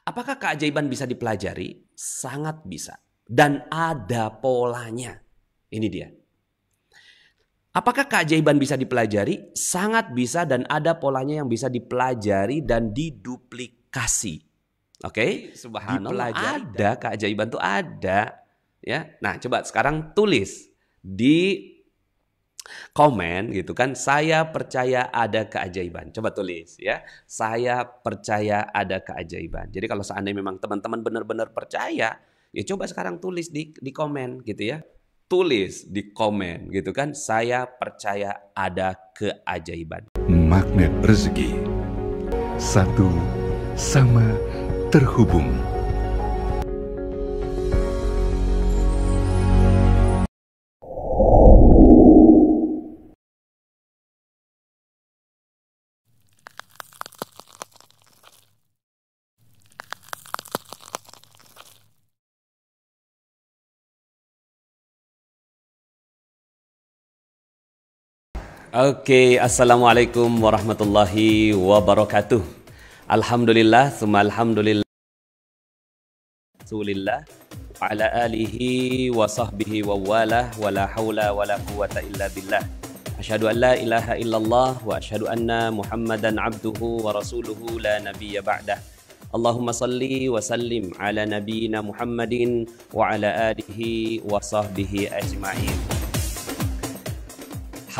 Apakah keajaiban bisa dipelajari? Sangat bisa. Dan ada polanya. Ini dia. Apakah keajaiban bisa dipelajari? Sangat bisa dan ada polanya yang bisa dipelajari dan diduplikasi. Oke? Subhanallah, ada keajaiban tuh ada. Ya. Nah, coba sekarang tulis di komen gitu kan, saya percaya ada keajaiban. Coba tulis ya, saya percaya ada keajaiban. Jadi kalau seandainya memang teman-teman benar-benar percaya, ya coba sekarang tulis di komen gitu ya. Tulis di komen gitu kan, saya percaya ada keajaiban. Magnet rezeki, satu sama terhubung. Oke, assalamualaikum warahmatullahi wabarakatuh. Alhamdulillah, summa alhamdulillah, rasulillah, wa ala alihi wa sahbihi wa walah, wa la hawla wa la quwata illa billah. Asyhadu an la ilaha illallah wa asyhadu anna Muhammadan abduhu wa rasuluhu la nabiyya ba'dah. Allahumma salli wa sallim ala nabiyyina Muhammadin wa ala alihi wa sahbihi ajma'in.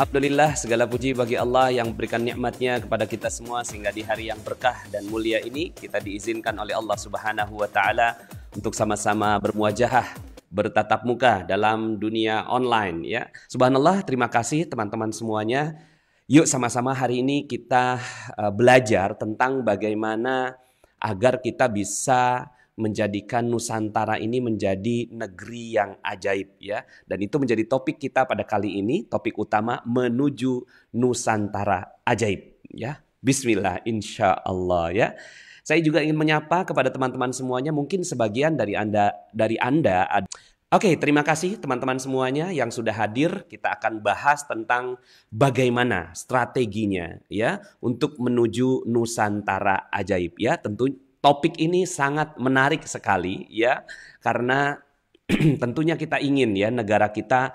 Alhamdulillah, segala puji bagi Allah yang berikan nikmatnya kepada kita semua sehingga di hari yang berkah dan mulia ini kita diizinkan oleh Allah Subhanahu wa taala untuk sama-sama bermuajahah, bertatap muka dalam dunia online ya. Subhanallah, terima kasih teman-teman semuanya. Yuk sama-sama hari ini kita belajar tentang bagaimana agar kita bisa menjadikan Nusantara ini menjadi negeri yang ajaib ya. Dan itu menjadi topik kita pada kali ini, topik utama menuju Nusantara ajaib ya. Bismillah insyaallah ya. Saya juga ingin menyapa kepada teman-teman semuanya, mungkin sebagian dari Anda Oke, terima kasih teman-teman semuanya yang sudah hadir. Kita akan bahas tentang bagaimana strateginya ya untuk menuju Nusantara ajaib ya. Tentu topik ini sangat menarik sekali ya, karena tentunya kita ingin ya negara kita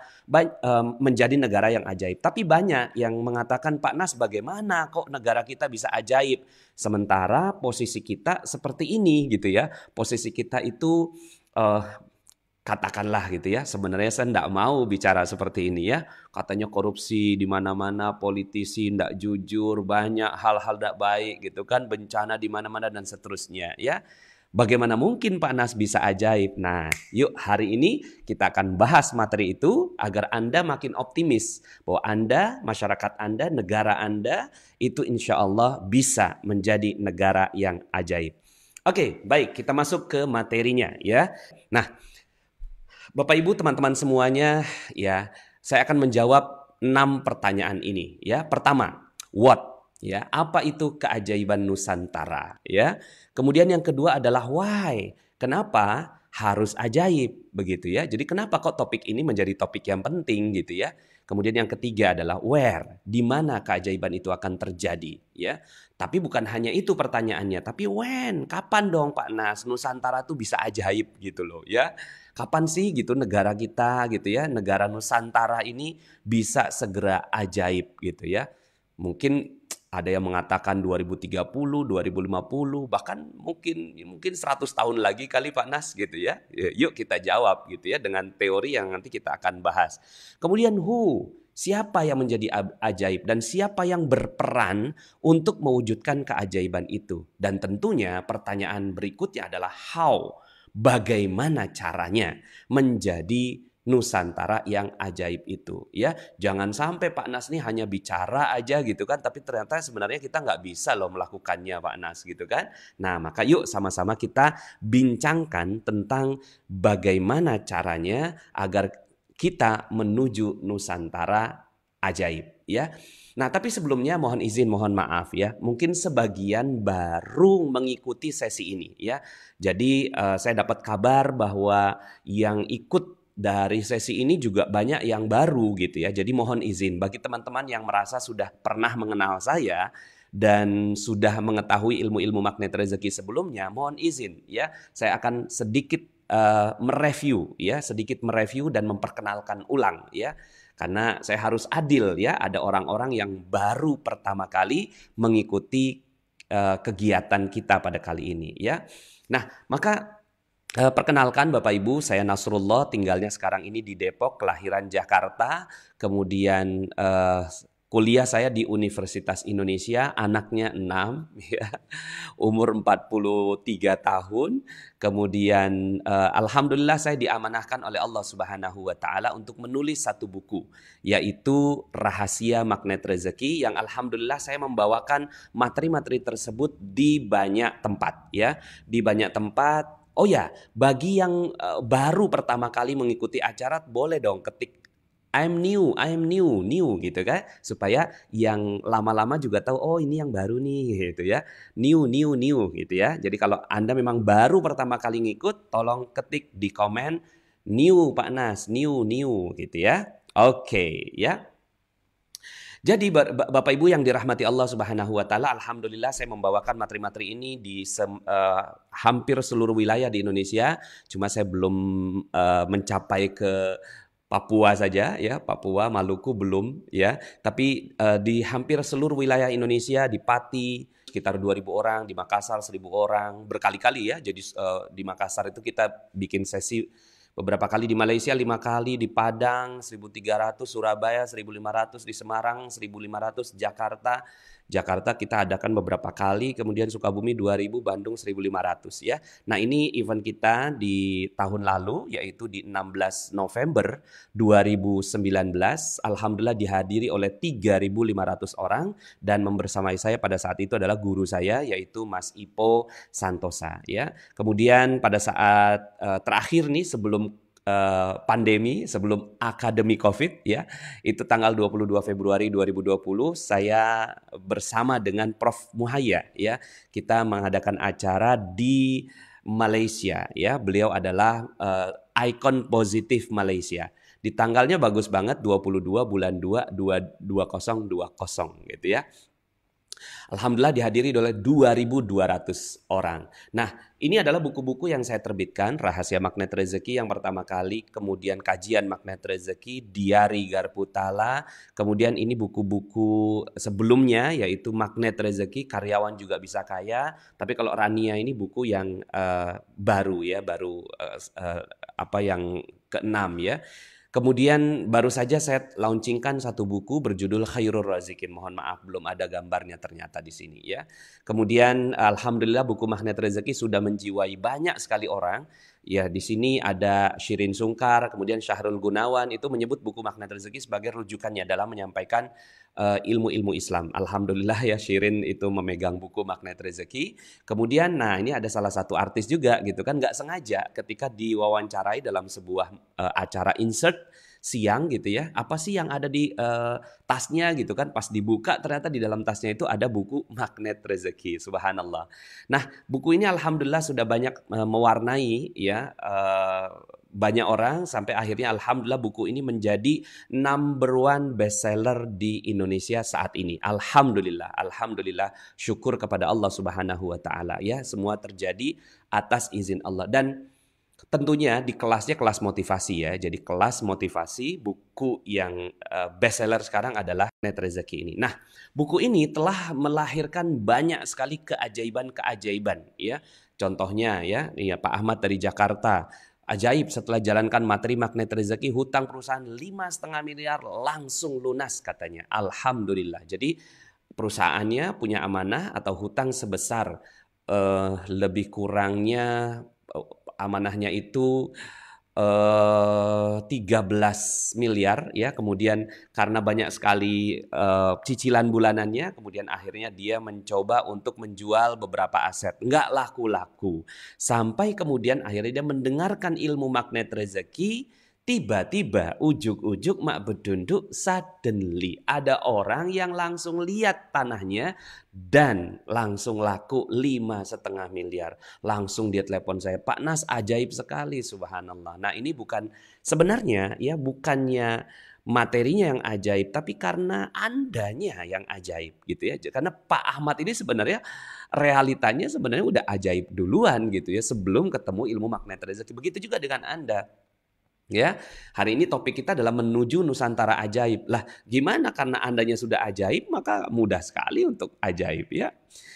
menjadi negara yang ajaib. Tapi banyak yang mengatakan, Pak Nas, bagaimana kok negara kita bisa ajaib sementara posisi kita seperti ini gitu ya. Posisi kita itu katakanlah gitu ya, sebenarnya saya tidak mau bicara seperti ini ya. Katanya korupsi di mana-mana, politisi tidak jujur, banyak hal-hal tidak baik gitu kan, bencana di mana-mana dan seterusnya ya. Bagaimana mungkin Pak Nas bisa ajaib? Nah, yuk hari ini kita akan bahas materi itu agar Anda makin optimis bahwa Anda, masyarakat Anda, negara Anda itu insya Allah bisa menjadi negara yang ajaib. Oke, baik, kita masuk ke materinya ya. Nah, Bapak Ibu teman-teman semuanya ya, saya akan menjawab 6 pertanyaan ini ya. Pertama, what ya, apa itu keajaiban Nusantara ya. Kemudian yang kedua adalah why, kenapa harus ajaib begitu ya. Jadi kenapa kok topik ini menjadi topik yang penting gitu ya. Kemudian yang ketiga adalah where, di mana keajaiban itu akan terjadi ya. Tapi bukan hanya itu pertanyaannya, tapi when, kapan dong Pak Nas Nusantara tuh bisa ajaib gitu loh ya. Kapan sih gitu negara kita gitu ya, negara Nusantara ini bisa segera ajaib gitu ya. Mungkin ada yang mengatakan 2030, 2050, bahkan mungkin 100 tahun lagi kali Pak Nas gitu ya. Yuk kita jawab gitu ya dengan teori yang nanti kita akan bahas. Kemudian who, siapa yang menjadi ajaib dan siapa yang berperan untuk mewujudkan keajaiban itu. Dan tentunya pertanyaan berikutnya adalah how, bagaimana caranya menjadi Nusantara yang ajaib itu ya. Jangan sampai Pak Nas nih hanya bicara aja gitu kan, tapi ternyata sebenarnya kita nggak bisa loh melakukannya Pak Nas gitu kan. Nah maka yuk sama-sama kita bincangkan tentang bagaimana caranya agar kita menuju Nusantara ajaib ya. Nah tapi sebelumnya mohon izin, mohon maaf ya, mungkin sebagian baru mengikuti sesi ini ya. Jadi saya dapat kabar bahwa yang ikut dari sesi ini juga banyak yang baru gitu ya. Jadi mohon izin bagi teman-teman yang merasa sudah pernah mengenal saya dan sudah mengetahui ilmu-ilmu magnet rezeki sebelumnya, mohon izin ya, saya akan sedikit mereview dan memperkenalkan ulang ya. Karena saya harus adil ya, ada orang-orang yang baru pertama kali mengikuti kegiatan kita pada kali ini ya. Nah, maka perkenalkan Bapak Ibu, saya Nasrullah, tinggalnya sekarang ini di Depok, kelahiran Jakarta, kemudian kuliah saya di Universitas Indonesia, anaknya 6, ya, umur 43 tahun, kemudian alhamdulillah saya diamanahkan oleh Allah Subhanahu wa Ta'ala untuk menulis satu buku, yaitu Rahasia Magnet Rezeki, yang alhamdulillah saya membawakan materi-materi tersebut di banyak tempat ya, di banyak tempat. Oh ya, bagi yang baru pertama kali mengikuti acara, boleh dong ketik I'm new gitu kan, supaya yang lama-lama juga tahu, oh ini yang baru nih gitu ya, new gitu ya. Jadi kalau Anda memang baru pertama kali ngikut, tolong ketik di komen new Pak Nas, new gitu ya. Oke ya. Jadi Bapak Ibu yang dirahmati Allah Subhanahu wa Ta'ala, alhamdulillah saya membawakan materi-materi ini di hampir seluruh wilayah di Indonesia. Cuma saya belum mencapai ke Papua saja ya, Papua, Maluku belum ya. Tapi di hampir seluruh wilayah Indonesia, di Pati sekitar 2.000 orang, di Makassar 1.000 orang, berkali-kali ya. Jadi di Makassar itu kita bikin sesi beberapa kali, di Malaysia 5 kali, di Padang 1.300, Surabaya 1.500, di Semarang 1.500, Jakarta kita adakan beberapa kali, kemudian Sukabumi 2.000, Bandung 1.500 ya. Nah ini event kita di tahun lalu, yaitu di 16 November 2019, alhamdulillah dihadiri oleh 3.500 orang, dan membersamai saya pada saat itu adalah guru saya, yaitu Mas Ipo Santosa ya. Kemudian pada saat terakhir nih sebelum pandemi, sebelum akademi COVID ya, itu tanggal 22 Februari 2020 saya bersama dengan Prof Muhayya ya, kita mengadakan acara di Malaysia ya. Beliau adalah ikon positif Malaysia. Di tanggalnya bagus banget, 22 bulan 2 2020 gitu ya. Alhamdulillah dihadiri oleh 2.200 orang. Nah, ini adalah buku-buku yang saya terbitkan, Rahasia Magnet Rezeki yang pertama kali, kemudian Kajian Magnet Rezeki, Diari Garputala, kemudian ini buku-buku sebelumnya yaitu Magnet Rezeki, Karyawan Juga Bisa Kaya, tapi kalau Rania ini buku yang baru ya, yang ke-6 ya. Kemudian baru saja saya launchingkan satu buku berjudul Khairur Razikin. Mohon maaf belum ada gambarnya ternyata di sini ya. Kemudian alhamdulillah buku Magnet Rezeki sudah menjiwai banyak sekali orang. Ya, di sini ada Shirin Sungkar, kemudian Syahrul Gunawan itu menyebut buku Magnet Rezeki sebagai rujukannya dalam menyampaikan ilmu-ilmu Islam. Alhamdulillah ya, Shirin itu memegang buku Magnet Rezeki. Kemudian nah ini ada salah satu artis juga gitu kan, nggak sengaja ketika diwawancarai dalam sebuah acara insert siang gitu ya, apa sih yang ada di tasnya gitu kan, pas dibuka ternyata di dalam tasnya itu ada buku Magnet Rezeki, subhanallah. Nah buku ini alhamdulillah sudah banyak mewarnai ya banyak orang, sampai akhirnya alhamdulillah buku ini menjadi number 1 bestseller di Indonesia saat ini. Alhamdulillah, syukur kepada Allah Subhanahu wa Ta'ala ya, semua terjadi atas izin Allah. Dan tentunya di kelasnya kelas motivasi ya. Jadi kelas motivasi, buku yang bestseller sekarang adalah Magnet Rezeki ini. Nah, buku ini telah melahirkan banyak sekali keajaiban-keajaiban ya. Contohnya ya, Pak Ahmad dari Jakarta. Ajaib, setelah jalankan materi Magnet Rezeki, hutang perusahaan 5,5 miliar langsung lunas katanya. Alhamdulillah. Jadi perusahaannya punya amanah atau hutang sebesar lebih kurangnya amanahnya itu 13 miliar ya. Kemudian karena banyak sekali cicilan bulanannya, kemudian akhirnya dia mencoba untuk menjual beberapa aset, nggak laku-laku, sampai kemudian akhirnya dia mendengarkan ilmu Magnet Rezeki. Tiba-tiba ujuk-ujuk mak bedunduk, suddenly ada orang yang langsung lihat tanahnya dan langsung laku 5,5 miliar. Langsung dia telepon saya, Pak Nas, ajaib sekali, subhanallah. Nah ini bukan sebenarnya ya, bukannya materinya yang ajaib, tapi karena Andanya yang ajaib gitu ya. Karena Pak Ahmad ini sebenarnya realitanya sebenarnya udah ajaib duluan gitu ya sebelum ketemu ilmu magnet rezeki. Begitu juga dengan Anda. Ya, hari ini topik kita adalah menuju Nusantara ajaib. Lah, gimana karena Andanya sudah ajaib, maka mudah sekali untuk ajaib ya.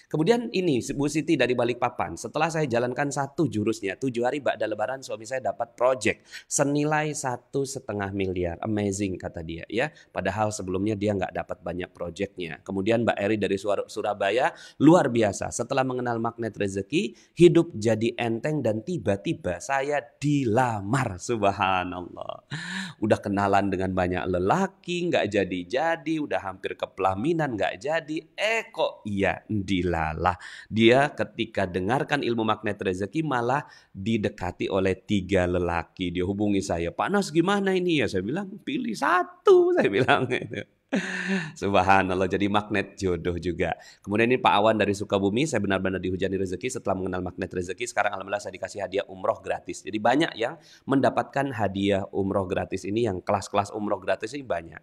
Kemudian ini Bu Siti dari Balikpapan, setelah saya jalankan satu jurusnya, 7 hari ba'da lebaran suami saya dapat project senilai 1,5 miliar. Amazing kata dia ya. Padahal sebelumnya dia nggak dapat banyak projectnya. Kemudian Mbak Eri dari Surabaya, luar biasa. Setelah mengenal magnet rezeki, hidup jadi enteng dan tiba-tiba saya dilamar. Subhanallah. Udah kenalan dengan banyak lelaki, nggak jadi-jadi, udah hampir ke pelaminan, nggak jadi. Kok iya, dilalah. Dia ketika dengarkan ilmu magnet rezeki malah didekati oleh 3 lelaki. Dia hubungi saya, Pak Nas gimana ini ya? Saya bilang, pilih satu, saya bilang gitu. Subhanallah, jadi magnet jodoh juga. Kemudian ini Pak Awan dari Sukabumi, saya benar-benar dihujani rezeki setelah mengenal magnet rezeki. Sekarang alhamdulillah saya dikasih hadiah umroh gratis. Jadi banyak yang mendapatkan hadiah umroh gratis ini, yang kelas-kelas umroh gratis ini banyak.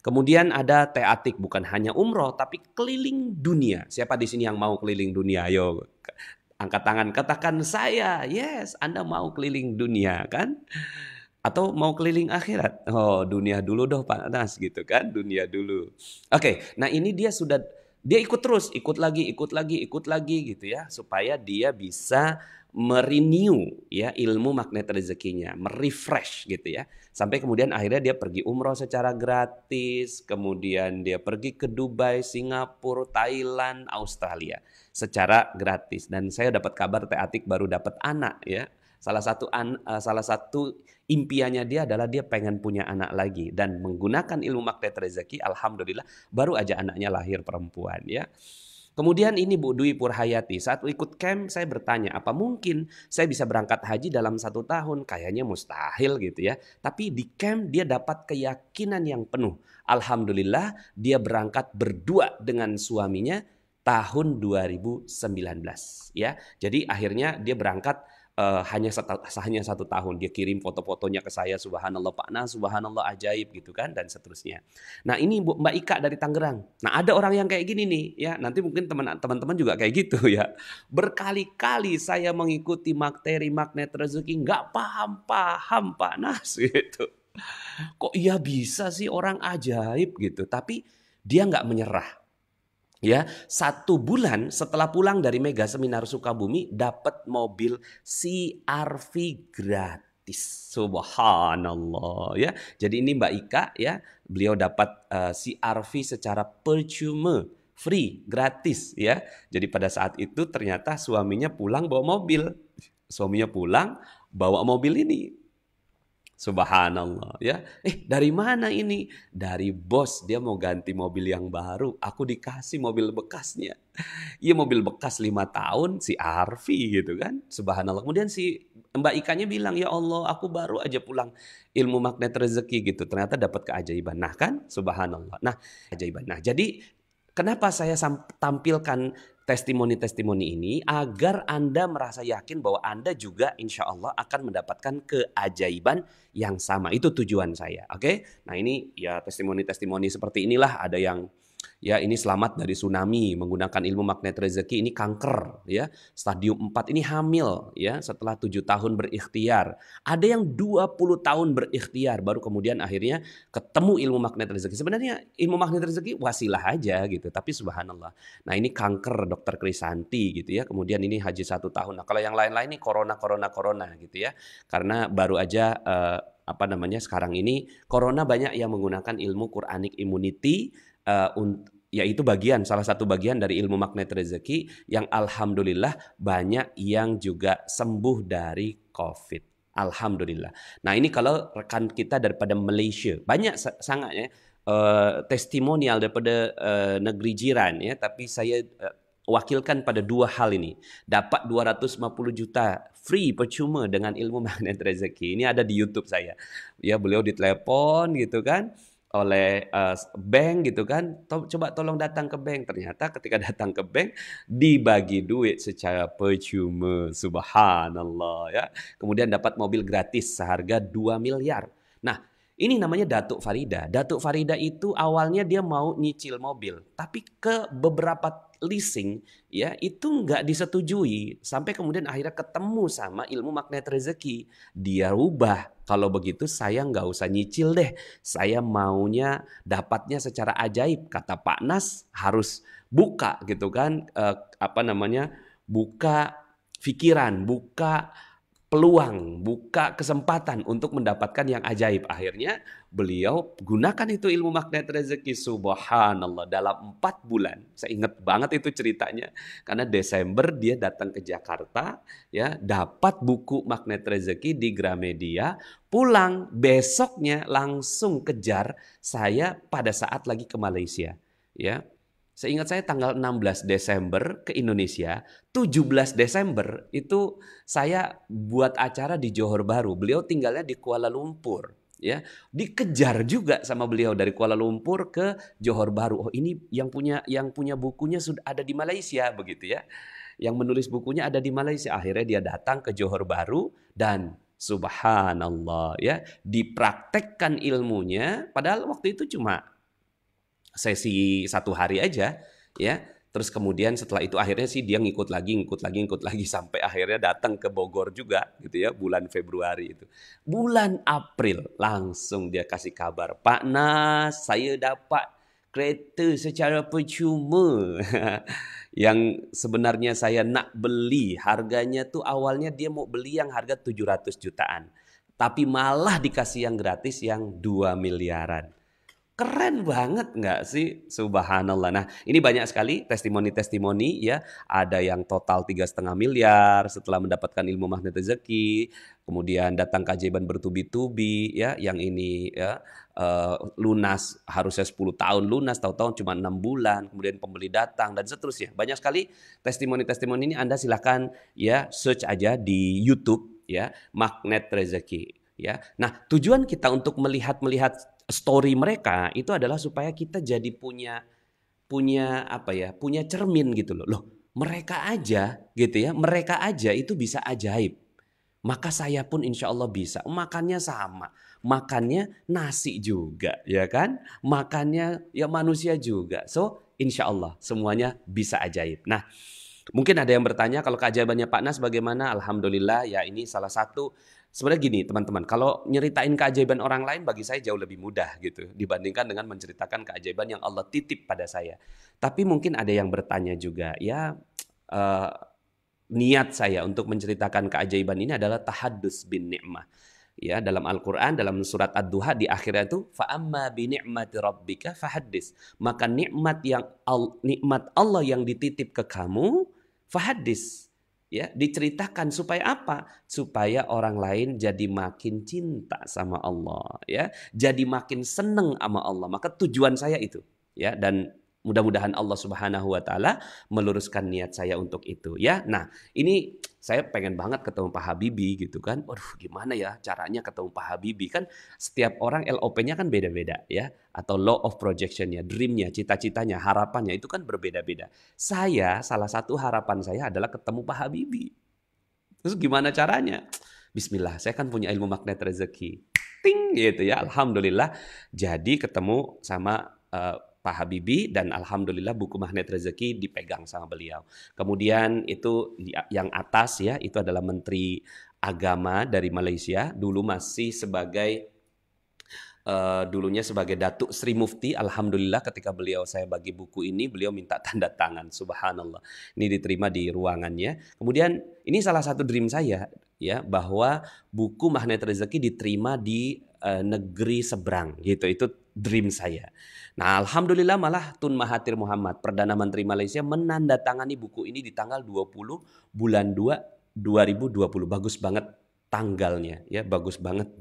Kemudian ada Teh Atik, bukan hanya umroh tapi keliling dunia. Siapa di sini yang mau keliling dunia? Ayo angkat tangan, katakan saya. Yes, Anda mau keliling dunia kan? Atau mau keliling akhirat? Oh, dunia dulu doh Pak Nas gitu kan, dunia dulu. Oke, nah ini dia ikut terus, ikut lagi gitu ya, supaya dia bisa merenew ya ilmu magnet rezekinya, merefresh gitu ya. Sampai kemudian akhirnya dia pergi umroh secara gratis, kemudian dia pergi ke Dubai, Singapura, Thailand, Australia secara gratis. Dan saya dapat kabar Teh Atik baru dapat anak ya. Salah satu impiannya dia adalah dia pengen punya anak lagi, dan menggunakan ilmu magnet rezeki alhamdulillah baru aja anaknya lahir perempuan ya. Kemudian ini Bu Dwi Purhayati, saat ikut camp saya bertanya apa mungkin saya bisa berangkat haji dalam 1 tahun? Kayaknya mustahil gitu ya. Tapi di camp dia dapat keyakinan yang penuh. Alhamdulillah dia berangkat berdua dengan suaminya tahun 2019 ya. Jadi akhirnya dia berangkat hanya 1 tahun. Dia kirim foto-fotonya ke saya, subhanallah Pak Nas, subhanallah ajaib gitu kan, dan seterusnya. Nah ini Mbak Ika dari Tangerang. Nah ada orang yang kayak gini nih ya, nanti mungkin teman-teman juga kayak gitu ya. Berkali-kali saya mengikuti materi magnet rezeki, nggak paham Pak Nas gitu. Kok iya bisa sih orang ajaib gitu, tapi dia nggak menyerah. Ya, 1 bulan setelah pulang dari Mega Seminar Sukabumi dapat mobil CR-V gratis. Subhanallah ya. Jadi ini Mbak Ika ya, beliau dapat CR-V secara percuma, free, gratis ya. Jadi pada saat itu ternyata suaminya pulang bawa mobil. Suaminya pulang bawa mobil ini. Subhanallah ya. Dari mana ini? Dari bos, dia mau ganti mobil yang baru. Aku dikasih mobil bekasnya. Iya mobil bekas 5 tahun si Arfi gitu kan. Subhanallah. Kemudian si Mbak Ikanya bilang, ya Allah aku baru aja pulang ilmu magnet rezeki gitu. Ternyata dapat keajaiban. Nah kan subhanallah. Nah keajaiban. Nah jadi kenapa saya tampilkan testimoni-testimoni ini agar Anda merasa yakin bahwa Anda juga insya Allah akan mendapatkan keajaiban yang sama. Itu tujuan saya. Oke? Nah ini ya testimoni-testimoni seperti inilah. Ada yang ya ini selamat dari tsunami menggunakan ilmu magnet rezeki, ini kanker ya, stadium 4 ini hamil ya setelah 7 tahun berikhtiar. Ada yang 20 tahun berikhtiar baru kemudian akhirnya ketemu ilmu magnet rezeki. Sebenarnya ilmu magnet rezeki wasilah aja gitu, tapi subhanallah. Nah ini kanker Dokter Krisanti gitu ya. Kemudian ini haji 1 tahun. Nah kalau yang lain-lain ini corona gitu ya. Karena baru aja sekarang ini corona banyak yang menggunakan ilmu Quranic Immunity, yaitu salah satu bagian dari ilmu magnet rezeki yang alhamdulillah banyak yang juga sembuh dari COVID. Alhamdulillah. Nah ini kalau rekan kita daripada Malaysia, banyak sangat ya testimonial daripada negeri jiran ya, tapi saya wakilkan pada 2 hal ini. Dapat 250 juta free percuma dengan ilmu magnet rezeki. Ini ada di YouTube saya. Ya beliau ditelepon gitu kan oleh bank gitu kan, coba tolong datang ke bank. Ternyata ketika datang ke bank dibagi duit secara percuma, subhanallah ya. Kemudian dapat mobil gratis seharga 2 miliar. Nah Ini namanya Datuk Farida. Datuk Farida itu awalnya dia mau nyicil mobil, tapi ke beberapa leasing ya itu nggak disetujui sampai kemudian akhirnya ketemu sama ilmu magnet rezeki. Dia rubah. Kalau begitu saya nggak usah nyicil deh. Saya maunya dapatnya secara ajaib. Kata Pak Nas harus buka gitu kan, buka pikiran, buka peluang, buka kesempatan untuk mendapatkan yang ajaib. Akhirnya beliau gunakan itu ilmu magnet rezeki. Subhanallah, dalam 4 bulan. Saya ingat banget itu ceritanya. Karena Desember dia datang ke Jakarta, ya, dapat buku magnet rezeki di Gramedia, pulang besoknya langsung kejar saya pada saat lagi ke Malaysia, ya. Seingat saya tanggal 16 Desember ke Indonesia, 17 Desember itu saya buat acara di Johor Bahru. Beliau tinggalnya di Kuala Lumpur, ya. Dikejar juga sama beliau dari Kuala Lumpur ke Johor Bahru. Oh, ini yang punya bukunya sudah ada di Malaysia begitu ya. Yang menulis bukunya ada di Malaysia. Akhirnya dia datang ke Johor Bahru dan subhanallah ya, dipraktekkan ilmunya padahal waktu itu cuma sesi 1 hari aja ya. Terus kemudian setelah itu akhirnya sih dia ngikut lagi sampai akhirnya datang ke Bogor juga gitu ya, bulan Februari itu. Bulan April langsung dia kasih kabar, Pak Nas, saya dapat kereta secara percuma. Yang sebenarnya saya nak beli, harganya tuh awalnya dia mau beli yang harga 700 jutaan. Tapi malah dikasih yang gratis yang 2 miliaran. Keren banget nggak sih? Subhanallah. Nah, ini banyak sekali testimoni-testimoni ya. Ada yang total 3,5 miliar setelah mendapatkan ilmu magnet rezeki. Kemudian datang keajaiban bertubi-tubi ya. Yang ini ya lunas harusnya 10 tahun lunas, tahu-tahu cuma 6 bulan. Kemudian pembeli datang dan seterusnya. Banyak sekali testimoni-testimoni ini. Anda silakan ya search aja di YouTube ya, magnet rezeki ya. Nah, tujuan kita untuk melihat story mereka itu adalah supaya kita jadi punya cermin gitu loh. Loh, mereka aja gitu ya, mereka aja itu bisa ajaib. Maka saya pun insya Allah bisa. Makannya sama, makannya nasi juga, ya kan? Makannya ya manusia juga. So, insya Allah semuanya bisa ajaib. Nah, mungkin ada yang bertanya kalau keajaibannya Pak Nas bagaimana? Alhamdulillah ya, ini salah satu. Sebenarnya gini teman-teman, kalau nyeritain keajaiban orang lain bagi saya jauh lebih mudah gitu dibandingkan dengan menceritakan keajaiban yang Allah titip pada saya. Tapi mungkin ada yang bertanya juga, ya niat saya untuk menceritakan keajaiban ini adalah tahaddus bin ni'mah. Ya, dalam Al-Qur'an dalam surat Ad-Duha di akhirnya itu fa amma bi ni'mati rabbika fahaddis. Maka nikmat Allah yang dititip ke kamu fahaddis. Ya, diceritakan supaya apa? Supaya orang lain jadi makin cinta sama Allah, ya. Jadi makin seneng sama Allah. Maka tujuan saya itu, ya, dan mudah-mudahan Allah Subhanahu wa taala meluruskan niat saya untuk itu, ya. Nah, ini saya pengen banget ketemu Pak Habibie gitu kan. Waduh, gimana ya caranya ketemu Pak Habibie? Kan setiap orang LOP-nya kan beda-beda ya, atau law of projection-nya, dream-nya, cita-citanya, harapannya itu kan berbeda-beda. Saya salah satu harapan saya adalah ketemu Pak Habibie. Terus gimana caranya? Bismillah, saya kan punya ilmu magnet rezeki. Ting gitu ya, alhamdulillah. Jadi ketemu sama Pak Habibie dan alhamdulillah buku magnet rezeki dipegang sama beliau. Kemudian itu yang atas ya, itu adalah Menteri Agama dari Malaysia, dulu masih sebagai dulunya sebagai Datuk Sri Mufti. Alhamdulillah ketika saya bagi buku ini, beliau minta tanda tangan. Subhanallah. Ini diterima di ruangannya. Kemudian ini salah satu dream saya ya, bahwa buku magnet rezeki diterima di negeri seberang gitu. Itu dream saya. Nah, alhamdulillah malah Tun Mahathir Mohamad, Perdana Menteri Malaysia, menandatangani buku ini di tanggal 20 bulan 2 2020. Bagus banget tanggalnya ya, bagus banget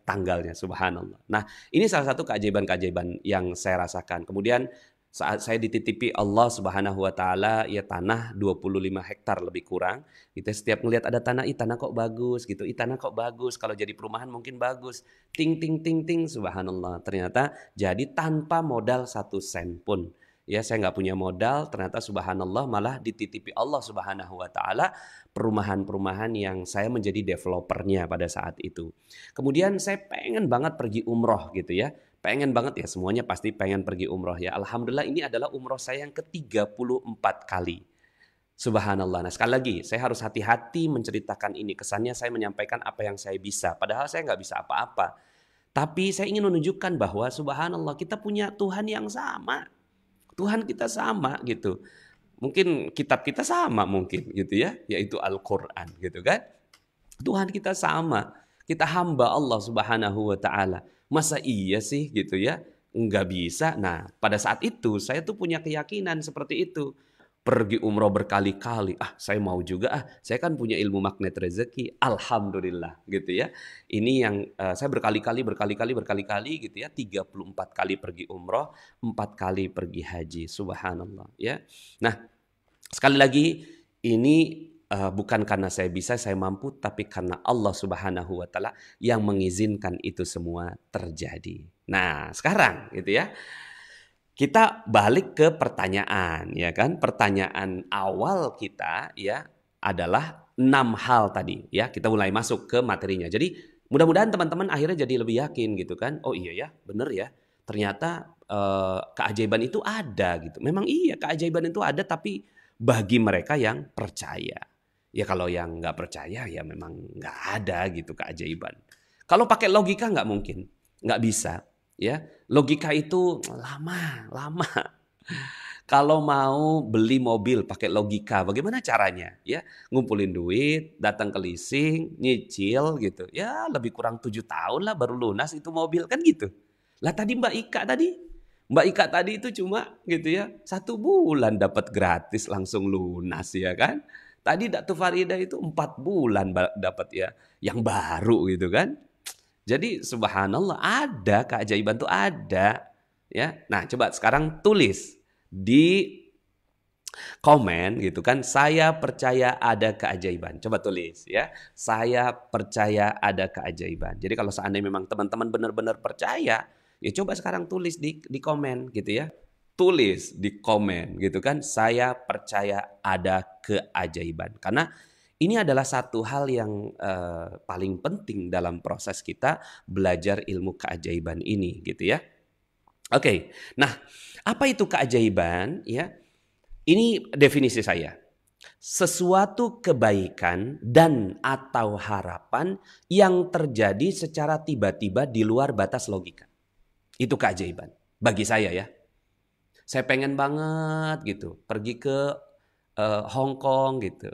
tanggalnya, subhanallah. Nah, ini salah satu keajaiban-keajaiban yang saya rasakan. Kemudian saat saya dititipi Allah Subhanahu wa taala ya tanah 25 hektar lebih kurang. Kita setiap ngelihat ada tanah, tanah kok bagus gitu. Tanah kok bagus, kalau jadi perumahan mungkin bagus. Ting ting ting ting, subhanallah. Ternyata jadi tanpa modal 1 sen pun. Ya, saya nggak punya modal, ternyata subhanallah malah dititipi Allah Subhanahu wa taala perumahan-perumahan yang saya menjadi developernya pada saat itu. Kemudian saya pengen banget pergi umroh gitu ya. Pengen banget ya, semuanya pasti pengen pergi umroh ya. Alhamdulillah ini adalah umroh saya yang ke-34 kali. Subhanallah. Nah, sekali lagi, saya harus hati-hati menceritakan ini. Kesannya saya menyampaikan apa yang saya bisa. Padahal saya nggak bisa apa-apa. Tapi saya ingin menunjukkan bahwa subhanallah kita punya Tuhan yang sama. Tuhan kita sama gitu. Mungkin kitab kita sama mungkin gitu ya, yaitu Al-Qur'an gitu kan. Tuhan kita sama. Kita hamba Allah Subhanahu wa taala. Masa iya sih gitu ya? Enggak bisa. Nah, pada saat itu saya tuh punya keyakinan seperti itu. Pergi umroh berkali-kali. Saya mau juga Saya kan punya ilmu magnet rezeki. Alhamdulillah gitu ya. Ini yang saya berkali-kali gitu ya. 34 kali pergi umroh, 4 kali pergi haji. Subhanallah ya. Nah, sekali lagi ini bukan karena saya bisa, saya mampu, tapi karena Allah Subhanahu wa taala yang mengizinkan itu semua terjadi. Nah, sekarang gitu ya. Kita balik ke pertanyaan, ya kan? Pertanyaan awal kita ya adalah 6 hal tadi, ya. Kita mulai masuk ke materinya. Jadi mudah-mudahan teman-teman akhirnya jadi lebih yakin gitu kan. Oh iya ya, bener ya. Ternyata keajaiban itu ada gitu. Memang iya keajaiban itu ada, tapi bagi mereka yang percaya. Ya kalau yang nggak percaya ya memang nggak ada gitu keajaiban. Kalau pakai logika nggak mungkin, nggak bisa. Ya, logika itu lama. Kalau mau beli mobil pakai logika, bagaimana caranya? Ya, ngumpulin duit, datang ke leasing, nyicil gitu. Ya, lebih kurang 7 tahun lah baru lunas itu mobil kan gitu. Lah tadi Mbak Ika tadi itu cuma gitu ya 1 bulan dapat gratis langsung lunas ya kan. Tadi Datu Farida itu 4 bulan dapat ya yang baru gitu kan. Jadi subhanallah ada keajaiban tuh ada ya. Nah, coba sekarang tulis di komen gitu kan, saya percaya ada keajaiban. Coba tulis ya. Saya percaya ada keajaiban. Jadi kalau seandainya memang teman-teman benar-benar percaya, ya coba sekarang tulis di komen gitu ya. Tulis di komen gitu kan, saya percaya ada keajaiban. Karena ini adalah satu hal yang paling penting dalam proses kita belajar ilmu keajaiban ini gitu ya. Oke. Nah, apa itu keajaiban ya? Ini definisi saya. Sesuatu kebaikan dan atau harapan yang terjadi secara tiba-tiba di luar batas logika. Itu keajaiban bagi saya ya. Saya pengen banget gitu pergi ke Hong Kong gitu.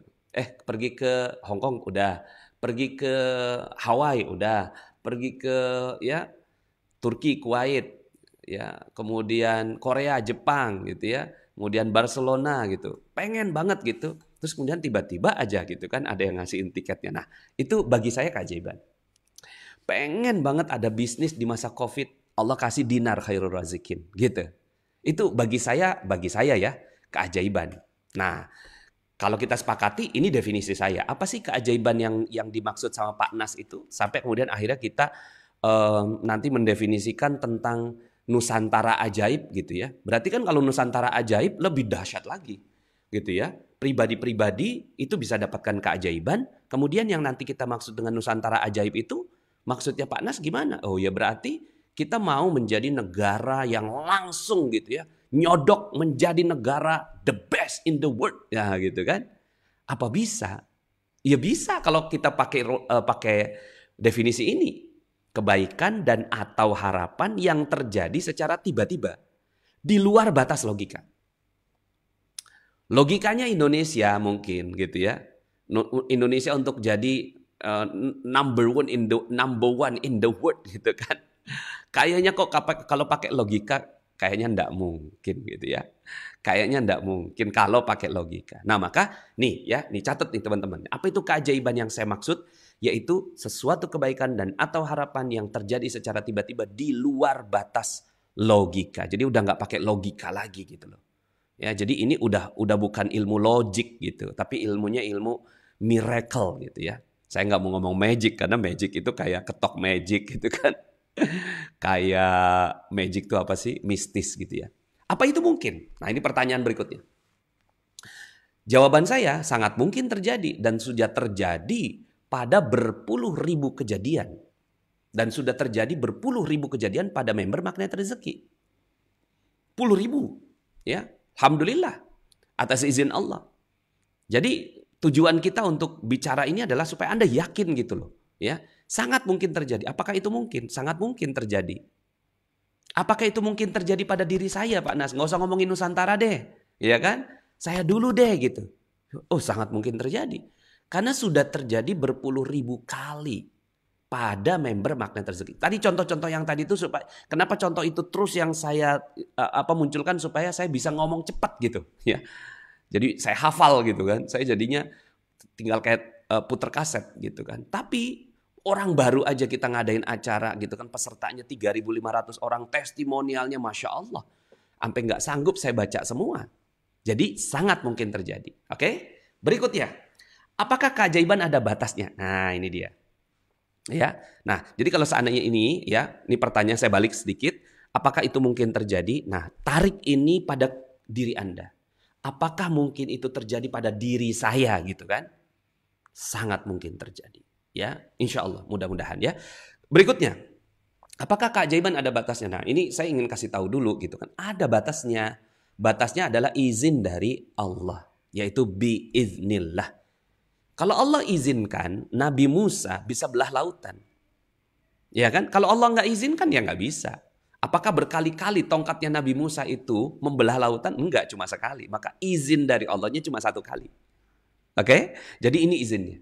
Pergi ke Hong Kong udah, pergi ke Hawaii udah, pergi ke ya Turki, Kuwait, ya, kemudian Korea, Jepang gitu ya, kemudian Barcelona gitu. Pengen banget gitu. Terus kemudian tiba-tiba aja gitu kan ada yang ngasihin tiketnya. Nah, itu bagi saya keajaiban. Pengen banget ada bisnis di masa Covid, Allah kasih dinar khairul razikin gitu. Itu bagi saya ya keajaiban. Nah, kalau kita sepakati ini definisi saya. Apa sih keajaiban yang dimaksud sama Pak Nas itu? Sampai kemudian akhirnya kita nanti mendefinisikan tentang Nusantara ajaib gitu ya. Berarti kan kalau Nusantara ajaib lebih dahsyat lagi gitu ya. Pribadi-pribadi itu bisa dapatkan keajaiban. Kemudian yang nanti kita maksud dengan Nusantara ajaib itu maksudnya Pak Nas gimana? Oh ya berarti kita mau menjadi negara yang langsung gitu ya, nyodok menjadi negara the best in the world, ya gitu kan? Apa bisa? Ya bisa kalau kita pakai definisi ini, kebaikan dan atau harapan yang terjadi secara tiba-tiba di luar batas logika. Logikanya Indonesia mungkin gitu ya, Indonesia untuk jadi number one in the world gitu kan. Kayaknya kok kalau pakai logika kayaknya enggak mungkin gitu ya. Kayaknya enggak mungkin kalau pakai logika. Nah, maka nih catat nih teman-teman. Apa itu keajaiban yang saya maksud? Yaitu sesuatu kebaikan dan atau harapan yang terjadi secara tiba-tiba di luar batas logika. Jadi udah enggak pakai logika lagi gitu loh. Ya, jadi ini udah bukan ilmu logik gitu, tapi ilmunya ilmu miracle gitu ya. Saya nggak mau ngomong magic karena magic itu kayak ketok magic gitu kan. Kayak magic itu apa sih? Mistis gitu ya. Apa itu mungkin? Nah, ini pertanyaan berikutnya. Jawaban saya sangat mungkin terjadi dan sudah terjadi pada berpuluh ribu kejadian. Dan sudah terjadi berpuluh ribu kejadian pada member Magnet Rezeki. Puluh ribu. Ya, alhamdulillah. Atas izin Allah. Jadi tujuan kita untuk bicara ini adalah supaya Anda yakin gitu loh. Ya, sangat mungkin terjadi. Apakah itu mungkin? Sangat mungkin terjadi. Apakah itu mungkin terjadi pada diri saya, Pak Nas? Nggak usah ngomongin Nusantara deh. Ya kan? Saya dulu deh gitu. Oh, sangat mungkin terjadi. Karena sudah terjadi berpuluh ribu kali pada member Magnet Rezeki. Tadi contoh-contoh yang tadi itu supaya kenapa contoh itu terus yang saya munculkan supaya saya bisa ngomong cepat gitu, ya. Jadi saya hafal gitu kan. Saya jadinya tinggal kayak puter kaset gitu kan. Tapi orang baru aja kita ngadain acara gitu kan, pesertanya 3.500 orang, testimonialnya Masya Allah. Sampai nggak sanggup saya baca semua. Jadi sangat mungkin terjadi. Oke? Berikutnya, apakah keajaiban ada batasnya? Nah, ini dia. Ya. Nah, jadi kalau seandainya ini pertanyaan saya balik sedikit, apakah itu mungkin terjadi? Nah, tarik ini pada diri Anda. Apakah mungkin itu terjadi pada diri saya gitu kan? Sangat mungkin terjadi. Ya, insya Allah, mudah-mudahan ya. Berikutnya, apakah keajaiban ada batasnya? Nah, ini saya ingin kasih tahu dulu gitu kan. Ada batasnya. Batasnya adalah izin dari Allah, yaitu biiznillah. Kalau Allah izinkan, Nabi Musa bisa belah lautan. Ya kan? Kalau Allah nggak izinkan, ya nggak bisa. Apakah berkali-kali tongkatnya Nabi Musa itu membelah lautan? Enggak, cuma sekali. Maka izin dari Allahnya cuma satu kali. Oke? Jadi ini izinnya.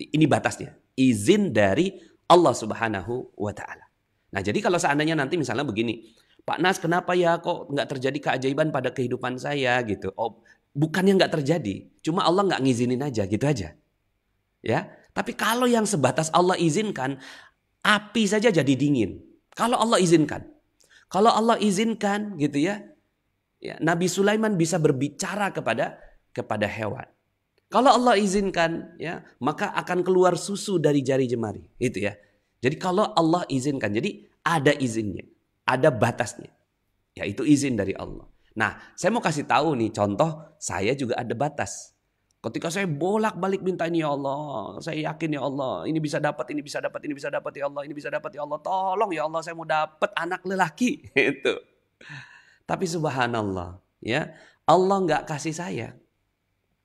Ini batasnya. Izin dari Allah Subhanahu wa Ta'ala. Nah, jadi kalau seandainya nanti misalnya begini, Pak Nas, kenapa ya kok nggak terjadi keajaiban pada kehidupan saya gitu? Oh, bukannya nggak terjadi, cuma Allah nggak ngizinin aja, gitu aja. Ya, tapi kalau yang sebatas Allah izinkan, api saja jadi dingin. Kalau Allah izinkan, gitu ya, Nabi Sulaiman bisa berbicara kepada hewan. Kalau Allah izinkan, ya, maka akan keluar susu dari jari jemari, itu ya. Jadi kalau Allah izinkan, jadi ada izinnya, ada batasnya, yaitu izin dari Allah. Nah, saya mau kasih tahu nih contoh, saya juga ada batas. Ketika saya bolak-balik minta ini, ya Allah, saya yakin ya Allah, ini bisa dapat, ini bisa dapat, ini bisa dapat ya Allah, ini bisa dapat ya Allah, tolong ya Allah, saya mau dapat anak lelaki. Itu. Tapi subhanallah, ya, Allah nggak kasih saya.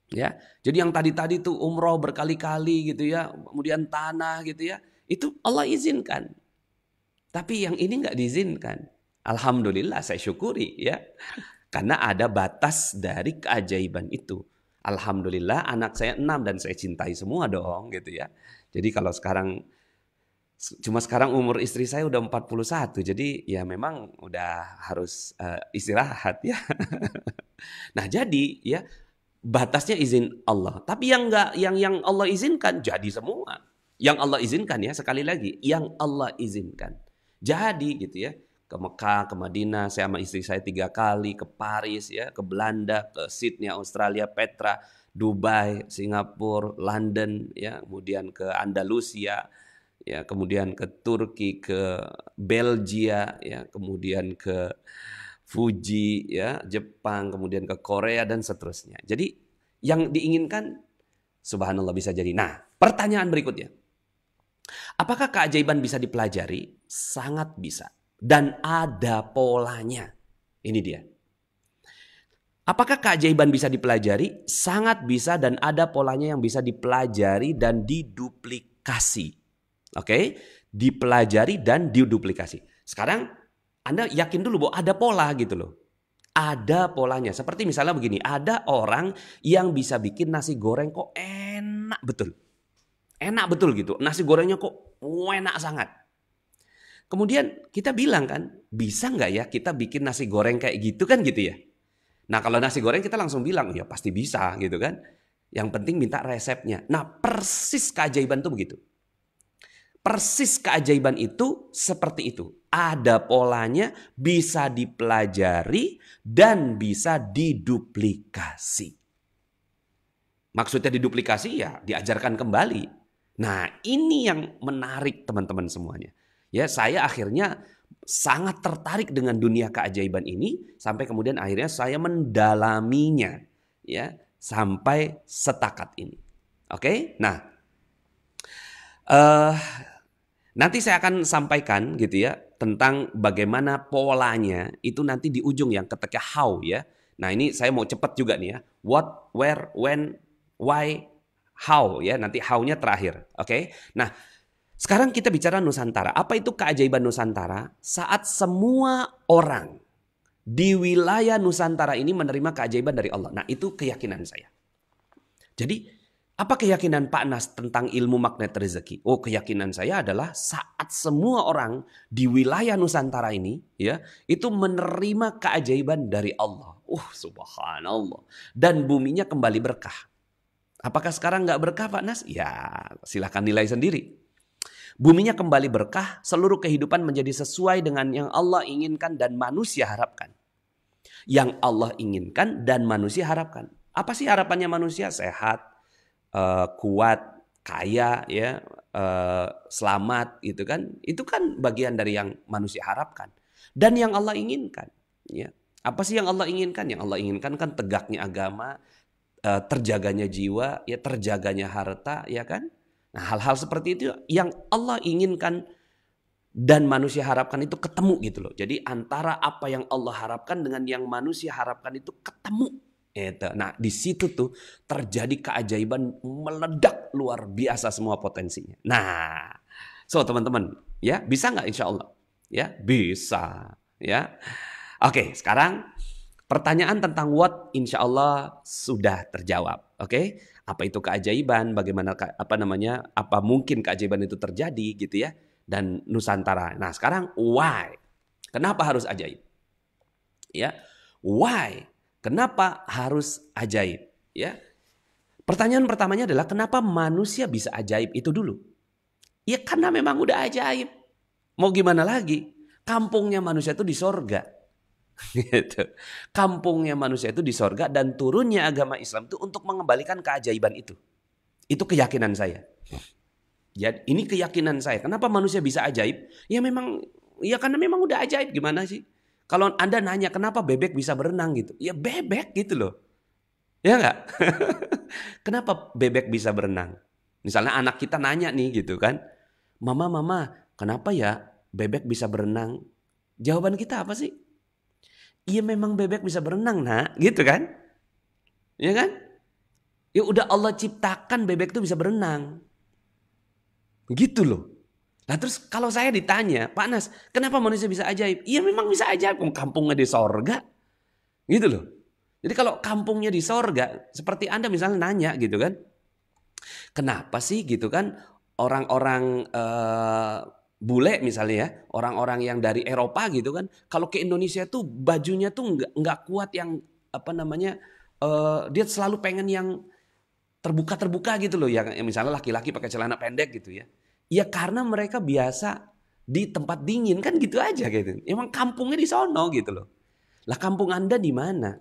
Ya, jadi yang tadi tuh umroh berkali-kali gitu ya, kemudian tanah gitu ya, itu Allah izinkan. Tapi yang ini nggak diizinkan. Alhamdulillah, saya syukuri ya. Karena ada batas dari keajaiban itu. Alhamdulillah anak saya 6 dan saya cintai semua dong gitu ya. Jadi kalau sekarang umur istri saya udah 41. Jadi ya memang udah harus istirahat ya. Nah, jadi ya batasnya izin Allah. Tapi yang Allah izinkan jadi semua. Yang Allah izinkan ya, sekali lagi, yang Allah izinkan. Jadi gitu ya. Ke Mekah, ke Madinah, saya sama istri saya 3 kali, ke Paris, ya, ke Belanda, ke Sydney, Australia, Petra, Dubai, Singapura, London, ya, kemudian ke Andalusia, ya, kemudian ke Turki, ke Belgia, ya, kemudian ke Fuji, ya, Jepang, kemudian ke Korea dan seterusnya. Jadi yang diinginkan, subhanallah, bisa jadi. Nah, pertanyaan berikutnya, apakah keajaiban bisa dipelajari? Sangat bisa. Dan ada polanya. Ini dia. Apakah keajaiban bisa dipelajari? Sangat bisa dan ada polanya yang bisa dipelajari dan diduplikasi. Oke? Dipelajari dan diduplikasi. Sekarang Anda yakin dulu bahwa ada pola gitu loh. Ada polanya. Seperti misalnya begini. Ada orang yang bisa bikin nasi goreng kok enak betul. Enak betul gitu. Nasi gorengnya kok enak sangat. Kemudian kita bilang kan, bisa nggak ya kita bikin nasi goreng kayak gitu kan gitu ya. Nah kalau nasi goreng kita langsung bilang, ya pasti bisa gitu kan. Yang penting minta resepnya. Nah persis keajaiban itu begitu. Persis keajaiban itu seperti itu. Ada polanya, bisa dipelajari dan bisa diduplikasi. Maksudnya diduplikasi ya diajarkan kembali. Nah ini yang menarik teman-teman semuanya. Ya, saya akhirnya sangat tertarik dengan dunia keajaiban ini sampai kemudian akhirnya saya mendalaminya ya sampai setakat ini. Oke? Nah, nanti saya akan sampaikan gitu ya tentang bagaimana polanya itu nanti di ujung yang ketika how ya. Nah, ini saya mau cepat juga nih ya. What, where, when, why, how ya. Nanti how-nya terakhir. Oke? Nah, sekarang kita bicara Nusantara. Apa itu keajaiban Nusantara? Saat semua orang di wilayah Nusantara ini menerima keajaiban dari Allah. Nah, itu keyakinan saya. Jadi, apa keyakinan Pak Nas tentang ilmu magnet rezeki? Oh, keyakinan saya adalah saat semua orang di wilayah Nusantara ini ya, itu menerima keajaiban dari Allah. Subhanallah. Dan buminya kembali berkah. Apakah sekarang nggak berkah Pak Nas? Ya, silahkan nilai sendiri. Buminya kembali berkah, seluruh kehidupan menjadi sesuai dengan yang Allah inginkan dan manusia harapkan. Yang Allah inginkan dan manusia harapkan. Apa sih harapannya manusia? Sehat, kuat, kaya, ya, selamat, gitu kan? Itu kan bagian dari yang manusia harapkan. Dan yang Allah inginkan. Ya. Apa sih yang Allah inginkan? Yang Allah inginkan kan tegaknya agama, terjaganya jiwa, ya terjaganya harta, ya kan? Nah, hal-hal seperti itu yang Allah inginkan dan manusia harapkan itu ketemu gitu loh. Jadi antara apa yang Allah harapkan dengan yang manusia harapkan itu ketemu. Nah, di situ tuh terjadi keajaiban meledak luar biasa semua potensinya. Nah, so teman-teman, ya bisa nggak insya Allah? Ya bisa. Ya, oke. Sekarang pertanyaan tentang what insya Allah sudah terjawab. Oke. Apa itu keajaiban, bagaimana apa mungkin keajaiban itu terjadi gitu ya, dan Nusantara. Nah, sekarang why? Kenapa harus ajaib? Ya. Why? Kenapa harus ajaib? Ya. Pertanyaan pertamanya adalah kenapa manusia bisa ajaib itu dulu? Ya karena memang udah ajaib. Mau gimana lagi? Kampungnya manusia itu di sorga. Gitu. Kampungnya manusia itu di sorga dan turunnya agama Islam itu untuk mengembalikan keajaiban itu. Itu keyakinan saya. Ya, ini keyakinan saya. Kenapa manusia bisa ajaib? Ya memang, ya karena memang udah ajaib. Gimana sih? Kalau Anda nanya kenapa bebek bisa berenang gitu, ya bebek gitu loh. Ya nggak? Kenapa bebek bisa berenang? Misalnya anak kita nanya nih gitu kan, Mama, kenapa ya bebek bisa berenang? Jawaban kita apa sih? Iya memang bebek bisa berenang nak, gitu kan? Ya kan? Ya udah Allah ciptakan bebek itu bisa berenang. Gitu loh. Nah terus kalau saya ditanya, Pak Nas, kenapa manusia bisa ajaib? Iya memang bisa ajaib, kampungnya di sorga. Gitu loh. Jadi kalau kampungnya di sorga, seperti Anda misalnya nanya gitu kan, kenapa sih gitu kan orang-orang bule misalnya ya, orang-orang yang dari Eropa gitu kan, kalau ke Indonesia tuh bajunya tuh nggak kuat yang dia selalu pengen yang terbuka gitu loh ya, misalnya laki-laki pakai celana pendek gitu ya. Ya karena mereka biasa di tempat dingin kan gitu aja gitu. Emang kampungnya di sono gitu loh. Lah kampung Anda di mana?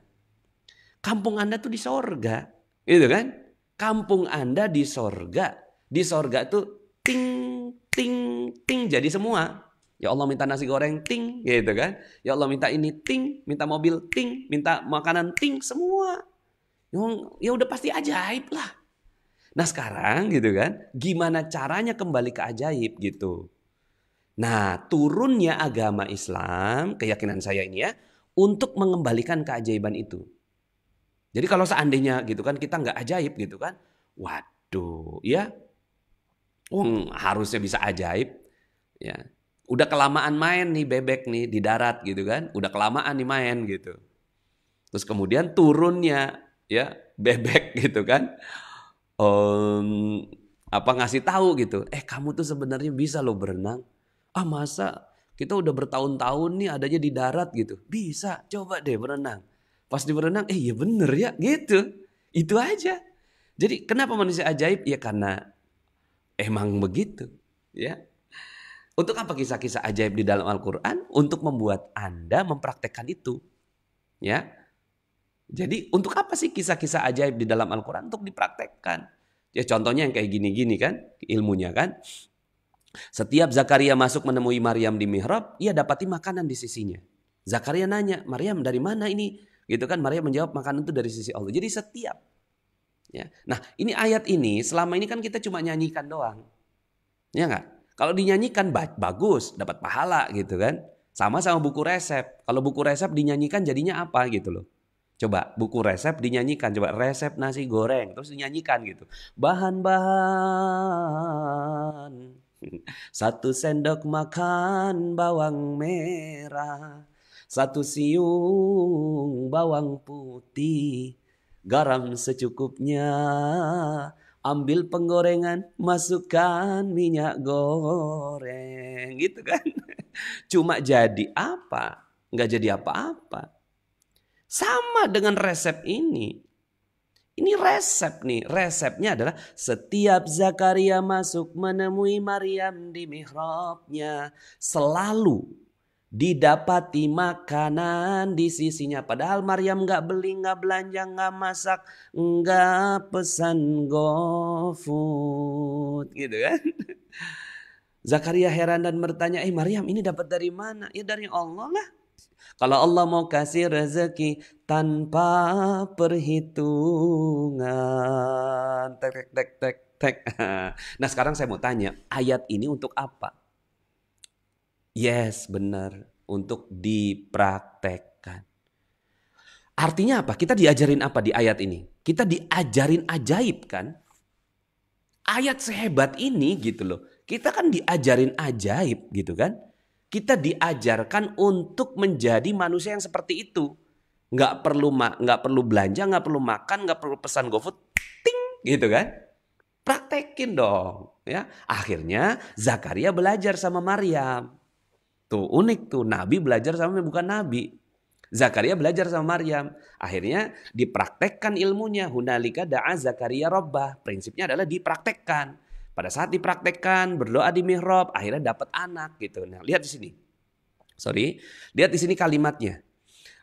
Kampung Anda tuh di sorga, gitu kan? Kampung Anda di sorga. Di sorga tuh ting jadi semua. Ya Allah minta nasi goreng ting gitu kan. Ya Allah minta ini ting, minta mobil ting, minta makanan ting semua. Ya udah pasti ajaib lah. Nah sekarang gitu kan, gimana caranya kembali ke ajaib gitu. Nah turunnya agama Islam, keyakinan saya ini ya, untuk mengembalikan keajaiban itu. Jadi kalau seandainya gitu kan kita nggak ajaib gitu kan, waduh ya, harusnya bisa ajaib. Ya, udah kelamaan main nih bebek nih di darat gitu kan, udah kelamaan nih main gitu. Terus kemudian turunnya ya bebek gitu kan, ngasih tahu gitu, kamu tuh sebenarnya bisa loh berenang. Masa kita udah bertahun-tahun nih adanya di darat gitu, bisa coba deh berenang. Pas di berenang, ya bener ya gitu, itu aja. Jadi kenapa manusia ajaib? Ya karena emang begitu, ya. Untuk apa kisah-kisah ajaib di dalam Al-Quran? Untuk membuat Anda mempraktekkan itu. Ya. Jadi untuk apa sih kisah-kisah ajaib di dalam Al-Quran? Untuk dipraktekkan. Ya contohnya yang kayak gini-gini kan, ilmunya kan. Setiap Zakaria masuk menemui Maryam di mihrab, ia dapati makanan di sisinya. Zakaria nanya, Maryam dari mana ini? Gitu kan, Maryam menjawab makanan itu dari sisi Allah. Jadi setiap. Ya. Nah ini ayat ini, selama ini kan kita cuma nyanyikan doang. Ya nggak? Kalau dinyanyikan bagus, dapat pahala gitu kan. Sama buku resep. Kalau buku resep dinyanyikan jadinya apa gitu loh. Coba buku resep dinyanyikan, coba resep nasi goreng terus dinyanyikan gitu. Bahan-bahan 1 sendok makan bawang merah, 1 siung bawang putih, garam secukupnya, ambil penggorengan, masukkan minyak goreng, gitu kan. Cuma jadi apa? Nggak jadi apa-apa. Sama dengan resep ini. Ini resep nih. Resepnya adalah setiap Zakaria masuk menemui Maryam di mihrabnya, selalu didapati makanan di sisinya. Padahal Maryam nggak beli, nggak belanja, nggak masak, nggak pesan GoFood, gitu kan? Zakaria heran dan bertanya, Maryam ini dapat dari mana? Ya dari Allah lah. Kalau Allah mau kasih rezeki tanpa perhitungan. Tek, tek, tek, tek. Nah sekarang saya mau tanya, ayat ini untuk apa? Yes, benar. Untuk dipraktekkan. Artinya apa? Kita diajarin apa di ayat ini? Kita diajarin ajaib kan? Ayat sehebat ini gitu loh. Kita kan diajarin ajaib gitu kan? Kita diajarkan untuk menjadi manusia yang seperti itu. Nggak perlu belanja, nggak perlu makan, nggak perlu pesan GoFood, ting, gitu kan? Praktekin dong, ya. Akhirnya Zakaria belajar sama Maryam. Tuh unik tuh, Nabi belajar sama bukan Nabi. Zakaria belajar sama Maryam. Akhirnya dipraktekkan ilmunya. Hunalika da'a Zakaria Rabbah. Prinsipnya adalah dipraktekkan. Pada saat dipraktekkan, berdoa di mihrab, akhirnya dapat anak gitu. Nah, lihat di sini. Lihat di sini kalimatnya.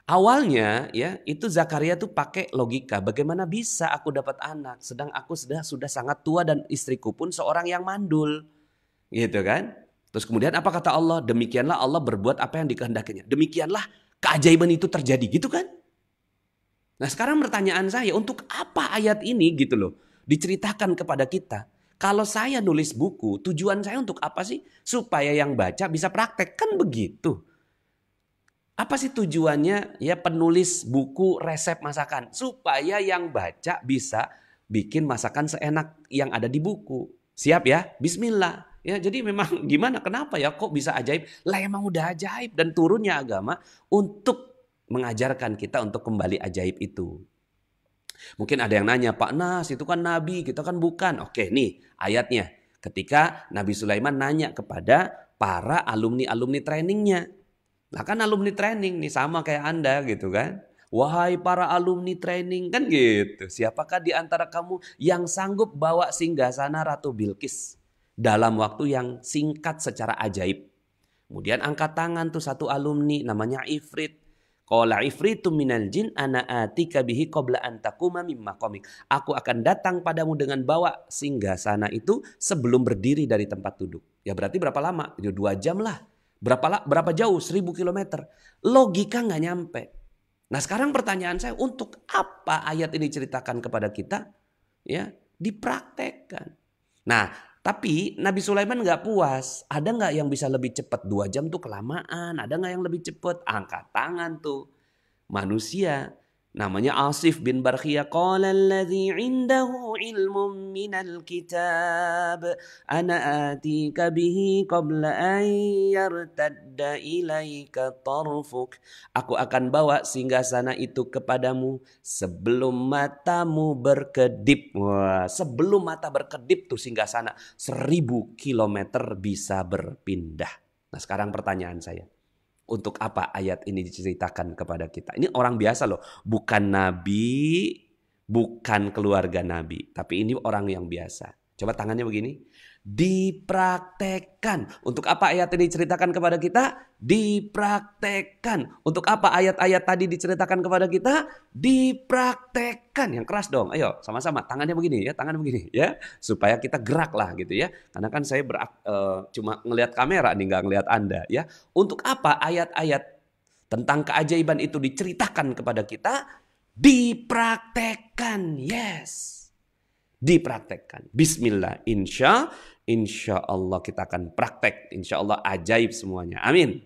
Awalnya ya, itu Zakaria tuh pakai logika, bagaimana bisa aku dapat anak sedang aku sudah sangat tua dan istriku pun seorang yang mandul. Gitu kan? Terus kemudian apa kata Allah? Demikianlah Allah berbuat apa yang dikehendakinya. Demikianlah keajaiban itu terjadi, gitu kan? Nah, sekarang pertanyaan saya, untuk apa ayat ini gitu loh diceritakan kepada kita? Kalau saya nulis buku, tujuan saya untuk apa sih? Supaya yang baca bisa praktek, kan begitu. Apa sih tujuannya ya penulis buku resep masakan? Supaya yang baca bisa bikin masakan seenak yang ada di buku. Siap ya? Bismillah. Ya, jadi memang gimana? Kenapa ya kok bisa ajaib? Lah emang udah ajaib dan turunnya agama untuk mengajarkan kita untuk kembali ajaib itu. Mungkin ada yang nanya, Pak Nas itu kan Nabi, kita kan bukan. Oke nih ayatnya. Ketika Nabi Sulaiman nanya kepada para alumni-alumni trainingnya. Nah kan alumni training nih sama kayak Anda gitu kan. Wahai para alumni training kan gitu. Siapakah di antara kamu yang sanggup bawa singgasana Ratu Bilqis dalam waktu yang singkat secara ajaib. Kemudian angkat tangan tuh satu alumni namanya Ifrit. Qala ifritu minal jin ana atika bihi qabla an taquma mim maqamik. Aku akan datang padamu dengan bawa singgasana itu sebelum berdiri dari tempat duduk. Ya berarti berapa lama? 2 jam lah. Berapa jauh? 1000 kilometer. Logika nggak nyampe. Nah sekarang pertanyaan saya, untuk apa ayat ini ceritakan kepada kita? Ya, dipraktekkan. Nah, tapi Nabi Sulaiman nggak puas. Ada nggak yang bisa lebih cepat? 2 jam tuh kelamaan. Ada nggak yang lebih cepat? Angkat tangan tuh. Manusia. Namanya Asif bin Barkhiyah. Qala alladhi indahu ilmun minal kitab. Ana atika bihi qabla an yartadda ilaika tarfuk. Aku akan bawa singgasana itu kepadamu sebelum matamu berkedip. Wah, sebelum mata berkedip tuh singgasana 1000 kilometer bisa berpindah. Nah sekarang pertanyaan saya. Untuk apa ayat ini diceritakan kepada kita? Ini orang biasa loh. Bukan nabi, bukan keluarga nabi. Tapi ini orang yang biasa. Coba tangannya begini. Dipraktekkan. Untuk apa ayat ini diceritakan kepada kita? Dipraktekkan. Untuk apa ayat-ayat tadi diceritakan kepada kita? Dipraktekkan. Yang keras dong. Ayo sama-sama. Tangannya begini ya. Tangannya begini ya. Supaya kita gerak lah gitu ya. Karena kan saya cuma ngelihat kamera nih, nggak ngelihat Anda ya. Untuk apa ayat-ayat tentang keajaiban itu diceritakan kepada kita? Dipraktekkan. Yes. Dipraktekkan. Bismillah. Insya Allah kita akan praktek. Insya Allah ajaib semuanya. Amin.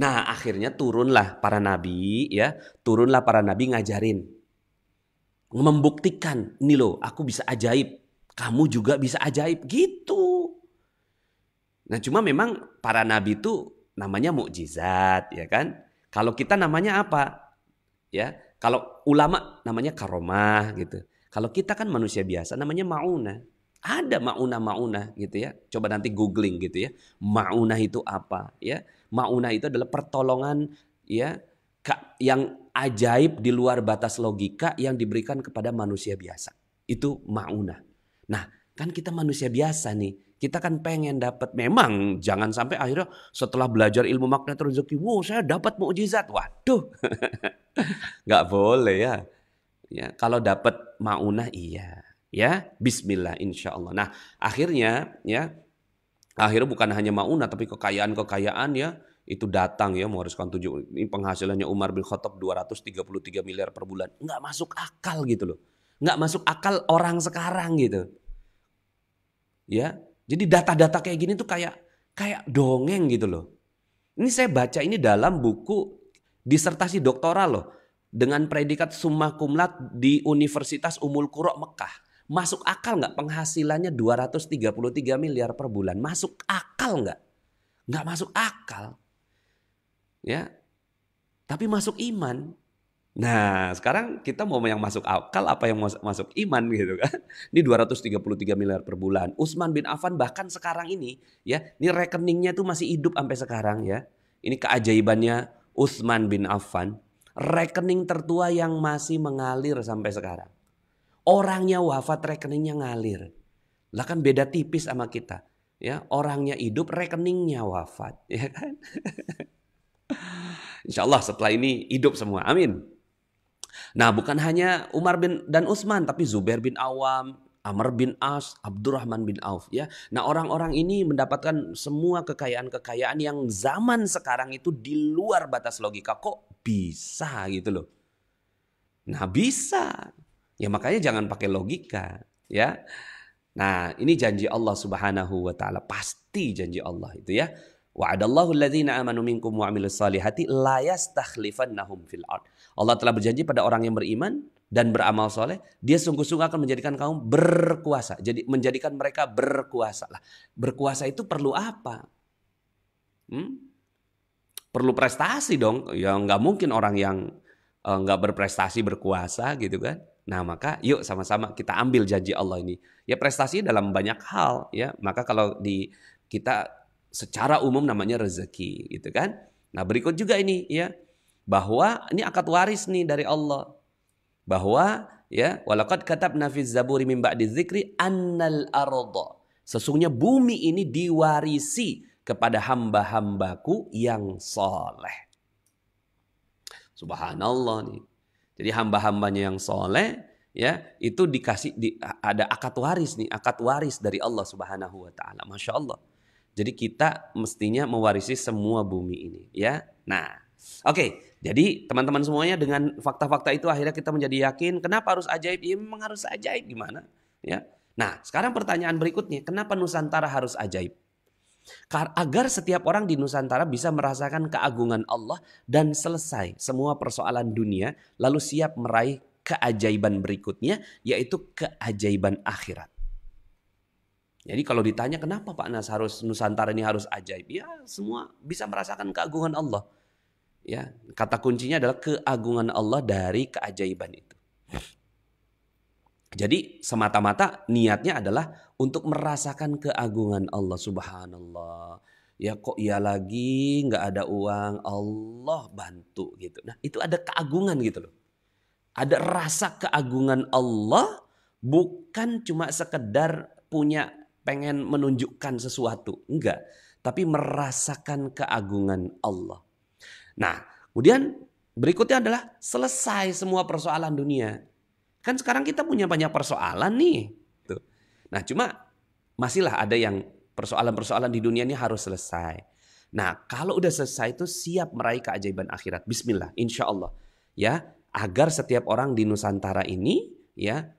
Nah akhirnya turunlah para nabi ya. Turunlah para nabi ngajarin. Membuktikan. Ini loh aku bisa ajaib. Kamu juga bisa ajaib. Gitu. Nah cuma memang para nabi itu namanya mukjizat ya kan. Kalau kita namanya apa? Ya. Kalau ulama namanya karomah gitu. Kalau kita kan manusia biasa namanya maunah. Ada maunah gitu ya. Coba nanti googling gitu ya. Maunah itu apa ya? Maunah itu adalah pertolongan ya yang ajaib di luar batas logika yang diberikan kepada manusia biasa. Itu maunah. Nah, kan kita manusia biasa nih. Kita kan pengen dapat, memang jangan sampai akhirnya setelah belajar ilmu magnet rezeki, wow saya dapat mukjizat. Waduh. Nggak boleh ya. Ya, kalau dapat maunah iya, ya Bismillah insya Allah. Nah akhirnya bukan hanya maunah tapi kekayaan ya itu datang ya mewariskan ini penghasilannya Umar bin Khattab 233 miliar per bulan. Nggak masuk akal gitu loh, nggak masuk akal orang sekarang gitu. Ya, jadi data-data kayak gini tuh kayak dongeng gitu loh. Ini saya baca ini dalam buku disertasi doktoral loh. Dengan predikat summa cum laude di Universitas Ummul Qura Mekah. Masuk akal nggak penghasilannya 233 miliar per bulan? Masuk akal nggak? Nggak masuk akal. Ya, tapi masuk iman. Nah sekarang kita mau yang masuk akal apa yang masuk iman gitu kan. Ini 233 miliar per bulan. Utsman bin Affan bahkan sekarang ini ya, ini rekeningnya tuh masih hidup sampai sekarang ya. Ini keajaibannya Utsman bin Affan. Rekening tertua yang masih mengalir sampai sekarang. Orangnya wafat, rekeningnya ngalir. Lah kan beda tipis sama kita. Ya, orangnya hidup, rekeningnya wafat. Ya kan? Insya Allah setelah ini hidup semua. Amin. Nah bukan hanya Umar dan Utsman, tapi Zubair bin Awam, Amr bin As, Abdurrahman bin Auf ya. Nah, orang-orang ini mendapatkan semua kekayaan-kekayaan yang zaman sekarang itu di luar batas logika. Kok bisa gitu loh. Nah, bisa. Ya makanya jangan pakai logika ya. Nah, ini janji Allah Subhanahu wa taala, pasti janji Allah itu ya. Wa'adallahu alladzina amanu minkum wa 'amilus solihati la yastakhlifannahum fil ard. Allah telah berjanji pada orang yang beriman dan beramal soleh, dia sungguh-sungguh akan menjadikan kaum berkuasa. Jadi menjadikan mereka berkuasa lah. Berkuasa itu perlu apa? Perlu prestasi dong. Ya nggak mungkin orang yang nggak berprestasi berkuasa gitu kan. Nah maka yuk sama-sama kita ambil janji Allah ini. Ya prestasi dalam banyak hal ya. Maka kalau di kita secara umum namanya rezeki gitu kan. Nah berikut juga ini ya. Bahwa ini akad waris nih dari Allah. Bahwa ya walaqad katabna fiz zaburi min ba'di dzikri annal arda, sesungguhnya bumi ini diwarisi kepada hamba-hambaku yang soleh. Subhanallah nih. Jadi hamba-hambanya yang soleh ya itu dikasih ada akad waris nih, akad waris dari Allah Subhanahu wa taala. Masya Allah. Jadi kita mestinya mewarisi semua bumi ini ya. Nah, oke. Jadi teman-teman semuanya dengan fakta-fakta itu akhirnya kita menjadi yakin kenapa harus ajaib? Ya memang harus ajaib gimana? Ya. Nah sekarang pertanyaan berikutnya, kenapa Nusantara harus ajaib? Agar setiap orang di Nusantara bisa merasakan keagungan Allah dan selesai semua persoalan dunia lalu siap meraih keajaiban berikutnya yaitu keajaiban akhirat. Jadi kalau ditanya kenapa Pak Nas harus Nusantara ini harus ajaib? Ya semua bisa merasakan keagungan Allah. Ya, kata kuncinya adalah keagungan Allah dari keajaiban itu. Jadi semata-mata niatnya adalah untuk merasakan keagungan Allah. Subhanallah. Ya kok ya lagi nggak ada uang, Allah bantu gitu. Nah itu ada keagungan gitu loh. Ada rasa keagungan Allah Bukan cuma sekedar pengen menunjukkan sesuatu, enggak, tapi merasakan keagungan Allah. Nah, kemudian berikutnya adalah selesai semua persoalan dunia. Kan sekarang kita punya banyak persoalan nih. Tuh. Nah, cuma masihlah ada yang persoalan-persoalan di dunia ini harus selesai. Nah, kalau udah selesai itu siap meraih keajaiban akhirat. Bismillah, insya Allah. Ya, agar setiap orang di Nusantara ini, ya,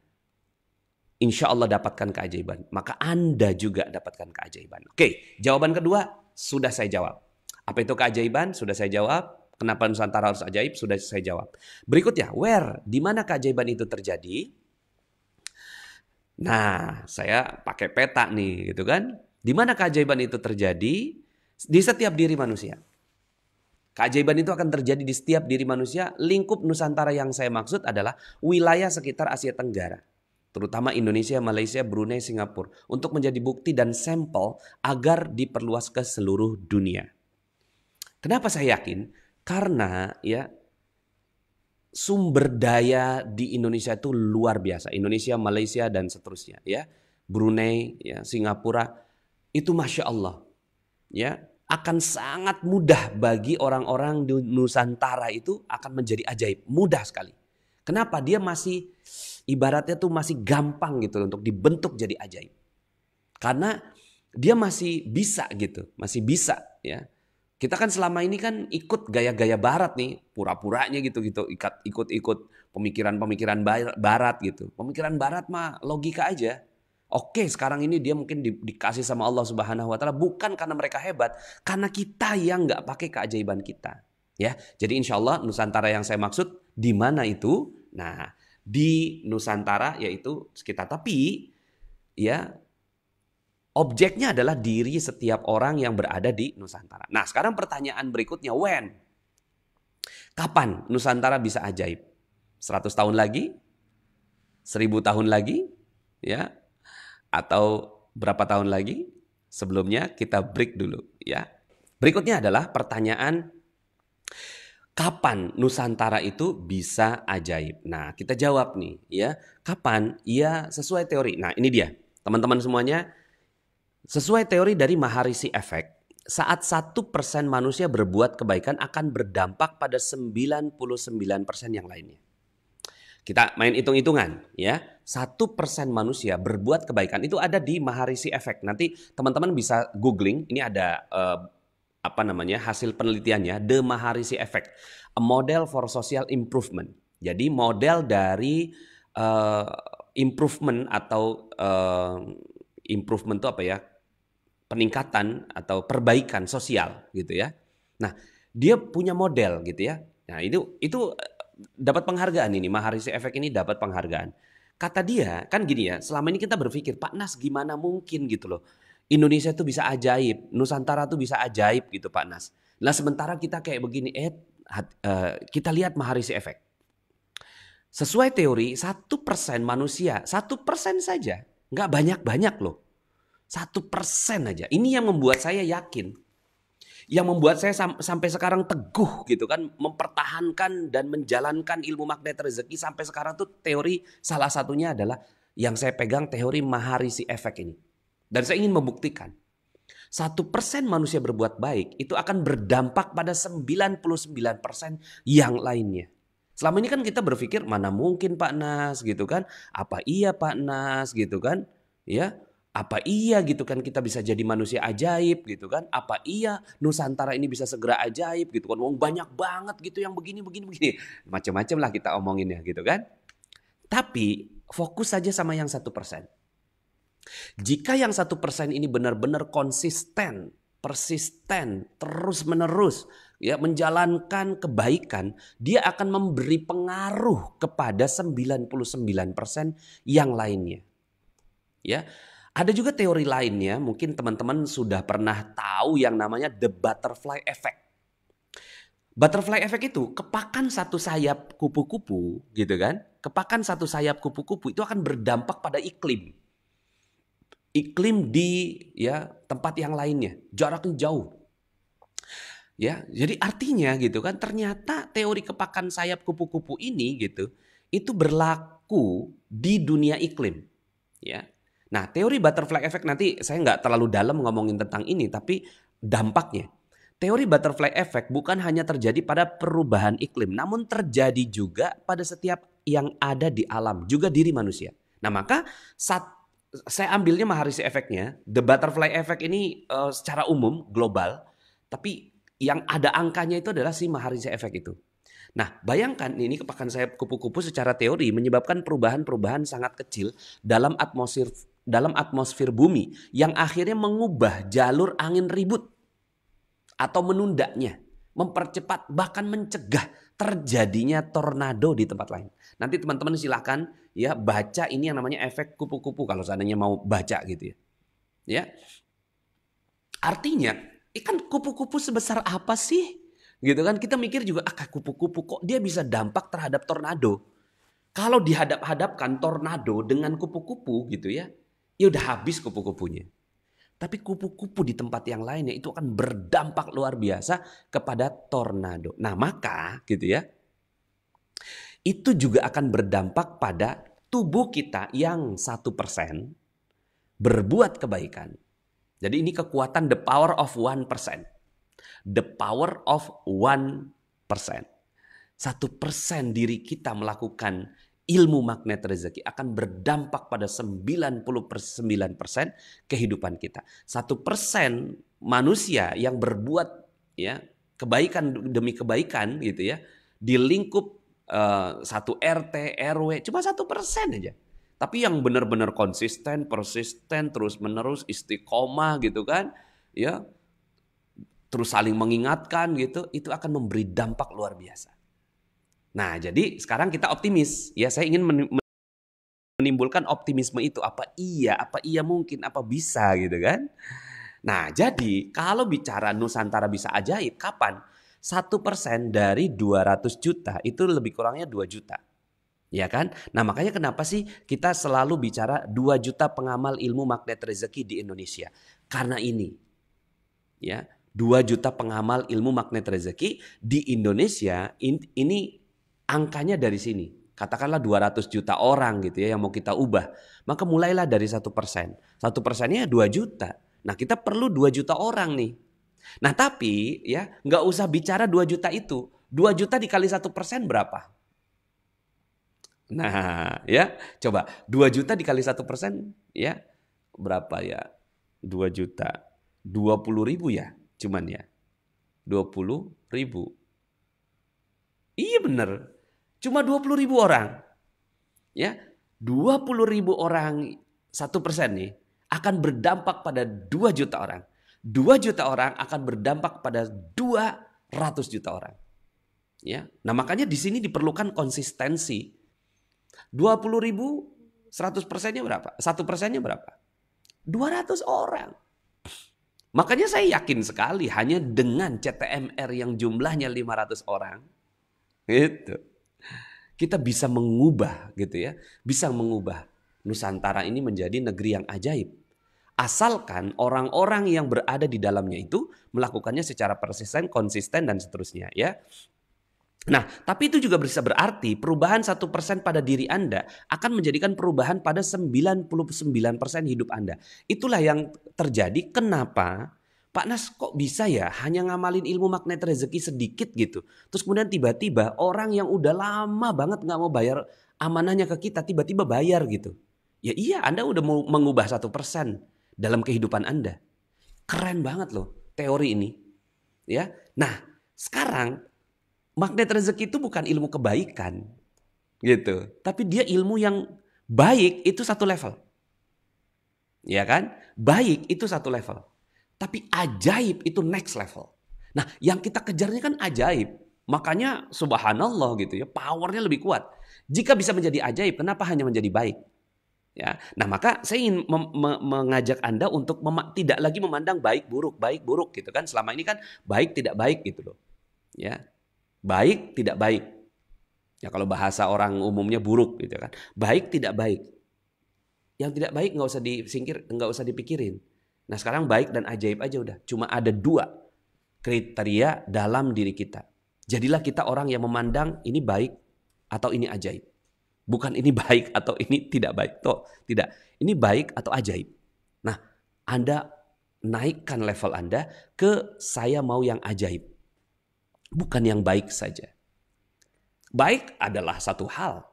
insya Allah dapatkan keajaiban. Maka Anda juga dapatkan keajaiban. Oke, jawaban kedua sudah saya jawab. Apa itu keajaiban? Sudah saya jawab. Kenapa Nusantara harus ajaib? Sudah saya jawab. Berikutnya, where? Di mana keajaiban itu terjadi? Nah, saya pakai peta nih, gitu kan? Di mana keajaiban itu terjadi? Di setiap diri manusia. Keajaiban itu akan terjadi di setiap diri manusia. Lingkup Nusantara yang saya maksud adalah wilayah sekitar Asia Tenggara. Terutama Indonesia, Malaysia, Brunei, Singapura. Untuk menjadi bukti dan sampel agar diperluas ke seluruh dunia. Kenapa saya yakin? Karena ya sumber daya di Indonesia itu luar biasa. Indonesia, Malaysia, dan seterusnya. Ya, Brunei, ya, Singapura. Itu Masya Allah. Ya, akan sangat mudah bagi orang-orang di Nusantara itu akan menjadi ajaib. Mudah sekali. Kenapa? Dia masih ibaratnya tuh masih gampang gitu untuk dibentuk jadi ajaib. Karena dia masih bisa gitu. Masih bisa ya. Kita kan selama ini kan ikut gaya-gaya barat nih. Pura-puranya gitu-gitu. Ikut-ikut pemikiran-pemikiran barat gitu. Pemikiran barat mah logika aja. Oke, sekarang ini dia mungkin dikasih sama Allah Subhanahu wa taala bukan karena mereka hebat, karena kita yang nggak pakai keajaiban kita. Ya, jadi insya Allah Nusantara yang saya maksud di mana itu? Nah, di Nusantara yaitu sekitar, tapi ya objeknya adalah diri setiap orang yang berada di Nusantara. Nah, sekarang pertanyaan berikutnya, when? Kapan Nusantara bisa ajaib? 100 tahun lagi? 1000 tahun lagi? Ya? Atau berapa tahun lagi? Sebelumnya kita break dulu ya. Berikutnya adalah pertanyaan kapan Nusantara itu bisa ajaib. Nah, kita jawab nih ya. Kapan? Ya sesuai teori. Nah, ini dia. Teman-teman semuanya, sesuai teori dari Maharishi Effect, saat 1% manusia berbuat kebaikan akan berdampak pada 99% yang lainnya. Kita main hitung-hitungan ya. 1% manusia berbuat kebaikan itu ada di Maharishi Effect. Nanti teman-teman bisa googling, ini ada hasil penelitiannya, The Maharishi Effect, a model for social improvement. Jadi model dari improvement atau improvement itu apa ya? Peningkatan atau perbaikan sosial gitu ya. Nah, dia punya model gitu ya. Nah, itu dapat penghargaan ini, Maharishi Effect ini dapat penghargaan. Kata dia, kan gini ya, selama ini kita berpikir, Pak Nas gimana mungkin gitu loh. Indonesia tuh bisa ajaib, Nusantara tuh bisa ajaib gitu Pak Nas. Nah sementara kita kayak begini, kita lihat Maharishi Effect. Sesuai teori, 1% manusia, 1% saja, nggak banyak-banyak loh. 1% aja, ini yang membuat saya yakin. Yang membuat saya sampai sekarang teguh gitu kan, mempertahankan dan menjalankan ilmu magnet rezeki sampai sekarang tuh teori salah satunya adalah yang saya pegang teori Maharishi Effect ini. Dan saya ingin membuktikan 1% manusia berbuat baik itu akan berdampak pada 99% yang lainnya. Selama ini kan kita berpikir mana mungkin Pak Nas gitu kan, apa iya Pak Nas gitu kan, ya. Apa iya gitu kan kita bisa jadi manusia ajaib gitu kan. Apa iya Nusantara ini bisa segera ajaib gitu kan. Banyak banget gitu yang begini. Macam-macam lah kita omongin ya gitu kan. Tapi fokus saja sama yang 1%. Jika yang 1% ini benar-benar konsisten, persisten, terus menerus ya menjalankan kebaikan, dia akan memberi pengaruh kepada 99% yang lainnya. Ya. Ada juga teori lainnya, mungkin teman-teman sudah pernah tahu yang namanya the butterfly effect. Butterfly effect itu kepakan satu sayap kupu-kupu gitu kan. Kepakan satu sayap kupu-kupu itu akan berdampak pada iklim. Iklim di ya tempat yang lainnya, jaraknya jauh. Ya, jadi artinya gitu kan ternyata teori kepakan sayap kupu-kupu ini gitu itu berlaku di dunia iklim. Ya. Nah, teori butterfly effect nanti saya nggak terlalu dalam ngomongin tentang ini, tapi dampaknya. Teori butterfly effect bukan hanya terjadi pada perubahan iklim, namun terjadi juga pada setiap yang ada di alam, juga diri manusia. Nah, maka saya ambilnya Maharishi efeknya, the butterfly effect ini secara umum, global, tapi yang ada angkanya itu adalah si Maharishi effect itu. Nah, bayangkan ini kepakan saya kupu-kupu secara teori menyebabkan perubahan-perubahan sangat kecil dalam atmosfer bumi yang akhirnya mengubah jalur angin ribut atau menundanya, mempercepat bahkan mencegah terjadinya tornado di tempat lain. Nanti teman-teman silakan ya baca ini yang namanya efek kupu-kupu kalau seandainya mau baca gitu ya. Ya. Artinya, ikan kupu-kupu sebesar apa sih? Gitu kan kita mikir juga kupu-kupu kok dia bisa dampak terhadap tornado. Kalau dihadap-hadapkan tornado dengan kupu-kupu gitu ya udah habis kupu-kupunya. Tapi kupu-kupu di tempat yang lainnya itu akan berdampak luar biasa kepada tornado. Nah maka gitu ya, itu juga akan berdampak pada tubuh kita yang 1% berbuat kebaikan. Jadi ini kekuatan the power of 1%. The power of 1%. 1% diri kita melakukan ilmu magnet rezeki akan berdampak pada 99% kehidupan kita. 1% manusia yang berbuat ya kebaikan demi kebaikan gitu ya di lingkup satu RT, RW cuma 1% aja. Tapi yang benar-benar konsisten, persisten, terus-menerus istiqomah gitu kan, ya terus saling mengingatkan gitu, itu akan memberi dampak luar biasa. Nah, jadi sekarang kita optimis. Ya, saya ingin menimbulkan optimisme itu. Apa iya mungkin, apa bisa gitu kan. Nah, jadi kalau bicara Nusantara bisa ajaib, kapan? 1% dari 200 juta itu lebih kurangnya 2 juta. Ya kan? Nah, makanya kenapa sih kita selalu bicara 2 juta pengamal ilmu magnet rezeki di Indonesia? Karena ini. Ya, 2 juta pengamal ilmu magnet rezeki di Indonesia ini angkanya dari sini. Katakanlah 200 juta orang gitu ya yang mau kita ubah. Maka mulailah dari 1%. 1%-nya 2 juta. Nah kita perlu 2 juta orang nih. Nah tapi ya nggak usah bicara 2 juta itu. 2 juta dikali 1% berapa? Nah ya coba 2 juta dikali 1% ya berapa ya? 2 juta. 20.000 ya cuman ya. 20.000. Iya bener. Cuma 20.000 orang. Ya, 20.000 orang 1% nih akan berdampak pada 2 juta orang. 2 juta orang akan berdampak pada 200 juta orang. Ya. Nah, makanya di sini diperlukan konsistensi. 20.000 100%-nya berapa? 1%-nya berapa? 200 orang. Makanya saya yakin sekali hanya dengan CTMR yang jumlahnya 500 orang gitu. Kita bisa mengubah gitu ya. Bisa mengubah Nusantara ini menjadi negeri yang ajaib. Asalkan orang-orang yang berada di dalamnya itu melakukannya secara persisten, konsisten dan seterusnya ya. Nah, tapi itu juga bisa berarti perubahan 1% pada diri Anda akan menjadikan perubahan pada 99% hidup Anda. Itulah yang terjadi kenapa Pak Nas kok bisa ya hanya ngamalin ilmu magnet rezeki sedikit gitu. Terus kemudian tiba-tiba orang yang udah lama banget gak mau bayar amanahnya ke kita tiba-tiba bayar gitu. Ya iya Anda udah mau mengubah 1% dalam kehidupan Anda. Keren banget loh teori ini. Ya. Nah sekarang magnet rezeki itu bukan ilmu kebaikan gitu. Tapi dia ilmu yang baik itu satu level. Ya kan? Baik itu satu level. Tapi ajaib itu next level. Nah yang kita kejarnya kan ajaib. Makanya subhanallah gitu ya. Powernya lebih kuat. Jika bisa menjadi ajaib kenapa hanya menjadi baik? Ya, nah maka saya ingin mengajak Anda untuk tidak lagi memandang baik buruk gitu kan. Selama ini kan baik tidak baik gitu loh. Ya, baik tidak baik. Ya kalau bahasa orang umumnya buruk gitu kan. Baik tidak baik. Yang tidak baik nggak usah nggak usah dipikirin. Nah sekarang baik dan ajaib aja udah. Cuma ada 2 kriteria dalam diri kita. Jadilah kita orang yang memandang ini baik atau ini ajaib. Bukan ini baik atau ini tidak baik. Toh, tidak. Ini baik atau ajaib. Nah, Anda naikkan level Anda ke saya mau yang ajaib. Bukan yang baik saja. Baik adalah satu hal,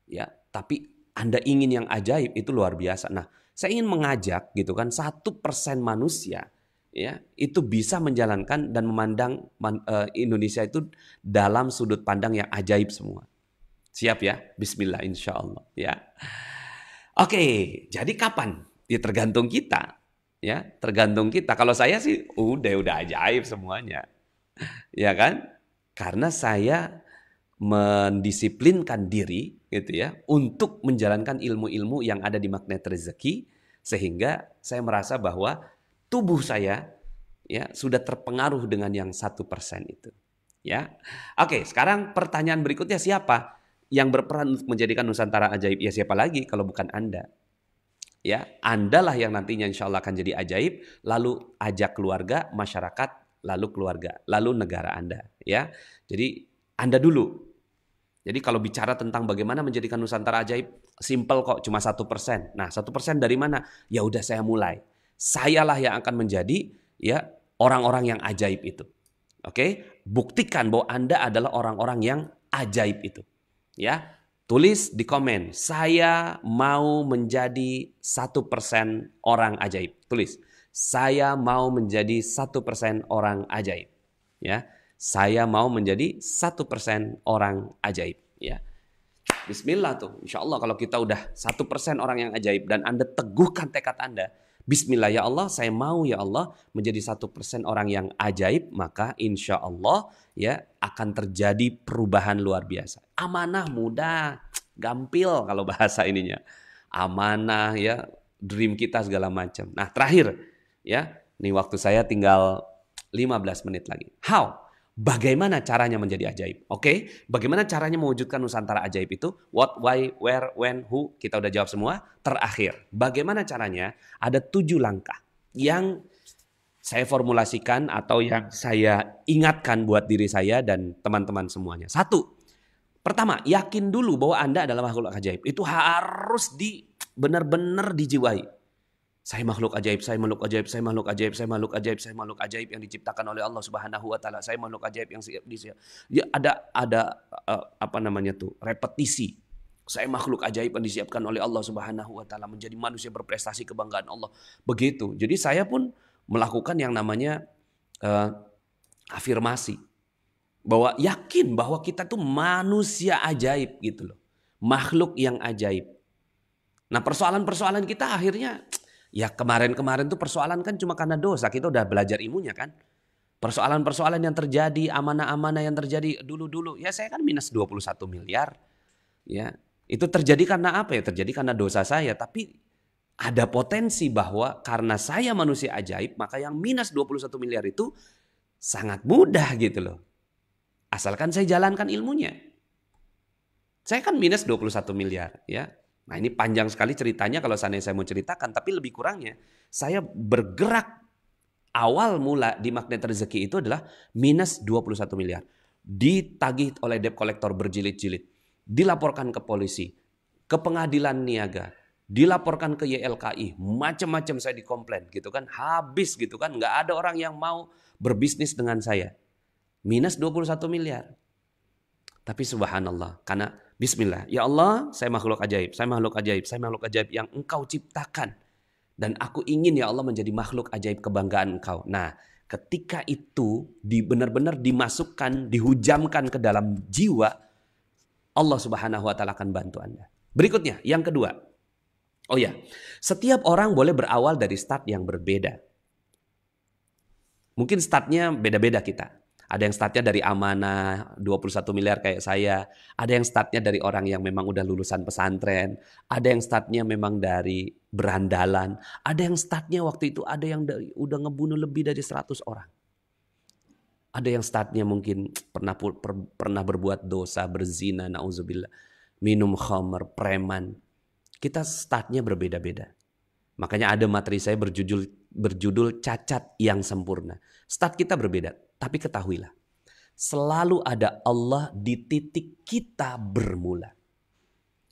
ya, tapi Anda ingin yang ajaib itu luar biasa. Nah, saya ingin mengajak gitu kan 1% manusia ya itu bisa menjalankan dan memandang Indonesia itu dalam sudut pandang yang ajaib semua. Siap ya? Bismillah insya Allah ya. Oke, jadi kapan? Ya tergantung kita. Ya, tergantung kita. Kalau saya sih udah ajaib semuanya. Ya kan? Karena saya mendisiplinkan diri gitu ya untuk menjalankan ilmu-ilmu yang ada di magnet rezeki sehingga saya merasa bahwa tubuh saya ya sudah terpengaruh dengan yang 1% itu ya. Oke, sekarang pertanyaan berikutnya, siapa yang berperan untuk menjadikan Nusantara ajaib? Ya siapa lagi kalau bukan Anda? Ya, Andalah yang nantinya insya Allah akan jadi ajaib, lalu ajak keluarga, masyarakat, lalu keluarga, lalu negara Anda ya. Jadi Anda dulu. Jadi kalau bicara tentang bagaimana menjadikan Nusantara ajaib, simple kok, cuma 1%. Nah, 1% dari mana? Ya udah saya mulai. Sayalah yang akan menjadi ya orang-orang yang ajaib itu. Oke? Buktikan bahwa Anda adalah orang-orang yang ajaib itu. Ya. Tulis di komen, saya mau menjadi 1% orang ajaib. Tulis, saya mau menjadi 1% orang ajaib. Ya. Saya mau menjadi 1% orang ajaib. Ya, Bismillah tuh. Insya Allah kalau kita udah 1% orang yang ajaib dan Anda teguhkan tekad Anda. Bismillah ya Allah, saya mau ya Allah menjadi 1% orang yang ajaib. Maka insya Allah ya akan terjadi perubahan luar biasa. Amanah mudah, gampil kalau bahasa ininya. Amanah ya, dream kita segala macam. Nah terakhir ya, nih waktu saya tinggal 15 menit lagi. How? Bagaimana caranya menjadi ajaib? Oke, bagaimana caranya mewujudkan Nusantara ajaib itu? What, why, where, when, who? Kita udah jawab semua. Terakhir, bagaimana caranya? Ada 7 langkah yang saya formulasikan atau yang saya ingatkan buat diri saya dan teman-teman semuanya. 1, pertama, yakin dulu bahwa Anda adalah makhluk ajaib. Itu harus benar-benar dijiwai. Saya makhluk ajaib, saya makhluk ajaib, saya makhluk ajaib, saya makhluk ajaib, saya makhluk ajaib yang diciptakan oleh Allah Subhanahu wa taala. Saya makhluk ajaib yang ya, ada apa namanya tuh? Repetisi. Saya makhluk ajaib yang disiapkan oleh Allah Subhanahu wa taala menjadi manusia berprestasi kebanggaan Allah. Begitu. Jadi saya pun melakukan yang namanya afirmasi. Bahwa yakin bahwa kita tuh manusia ajaib gitu loh. Makhluk yang ajaib. Nah, persoalan-persoalan kita akhirnya ya kemarin-kemarin tuh persoalan kan cuma karena dosa. Kita udah belajar ilmunya kan. Persoalan-persoalan yang terjadi, amanah-amanah yang terjadi dulu-dulu. Ya saya kan minus 21 miliar. Ya, itu terjadi karena apa ya? Terjadi karena dosa saya. Tapi ada potensi bahwa karena saya manusia ajaib, maka yang minus 21 miliar itu sangat mudah gitu loh. Asalkan saya jalankan ilmunya. Saya kan minus 21 miliar ya. Nah ini panjang sekali ceritanya kalau seandainya saya mau ceritakan. Tapi lebih kurangnya saya bergerak awal mula di magnet rezeki itu adalah minus 21 miliar. Ditagih oleh debt collector berjilid-jilid. Dilaporkan ke polisi. Ke pengadilan niaga. Dilaporkan ke YLKI. Macam-macam saya dikomplain gitu kan. Habis gitu kan. Nggak ada orang yang mau berbisnis dengan saya. Minus 21 miliar. Tapi subhanallah. Karena bismillah, ya Allah, saya makhluk ajaib, saya makhluk ajaib, saya makhluk ajaib yang Engkau ciptakan. Dan aku ingin ya Allah menjadi makhluk ajaib kebanggaan Engkau. Nah, ketika itu benar-benar dimasukkan, dihujamkan ke dalam jiwa, Allah Subhanahu wa taala akan bantu Anda. Berikutnya, yang kedua. Oh ya, setiap orang boleh berawal dari start yang berbeda. Mungkin startnya beda-beda kita. Ada yang startnya dari amanah 21 miliar kayak saya. Ada yang startnya dari orang yang memang udah lulusan pesantren. Ada yang startnya memang dari berandalan. Ada yang startnya waktu itu ada yang udah ngebunuh lebih dari 100 orang. Ada yang startnya mungkin pernah berbuat dosa, berzina, na'udzubillah. Minum khamr, preman. Kita startnya berbeda-beda. Makanya ada materi saya berjudul Cacat yang Sempurna. Start kita berbeda. Tapi ketahuilah, selalu ada Allah di titik kita bermula.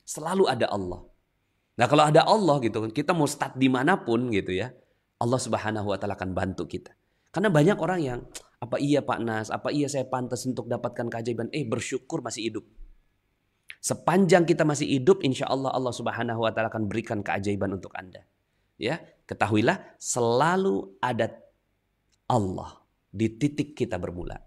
Selalu ada Allah. Nah kalau ada Allah gitu, kita mau start dimanapun gitu ya, Allah Subhanahu Wa Taala akan bantu kita. Karena banyak orang yang, apa iya Pak Nas, apa iya saya pantas untuk dapatkan keajaiban? Bersyukur masih hidup. Sepanjang kita masih hidup, insya Allah Allah Subhanahu Wa Taala akan berikan keajaiban untuk Anda. Ya, ketahuilah selalu ada Allah di titik kita bermula.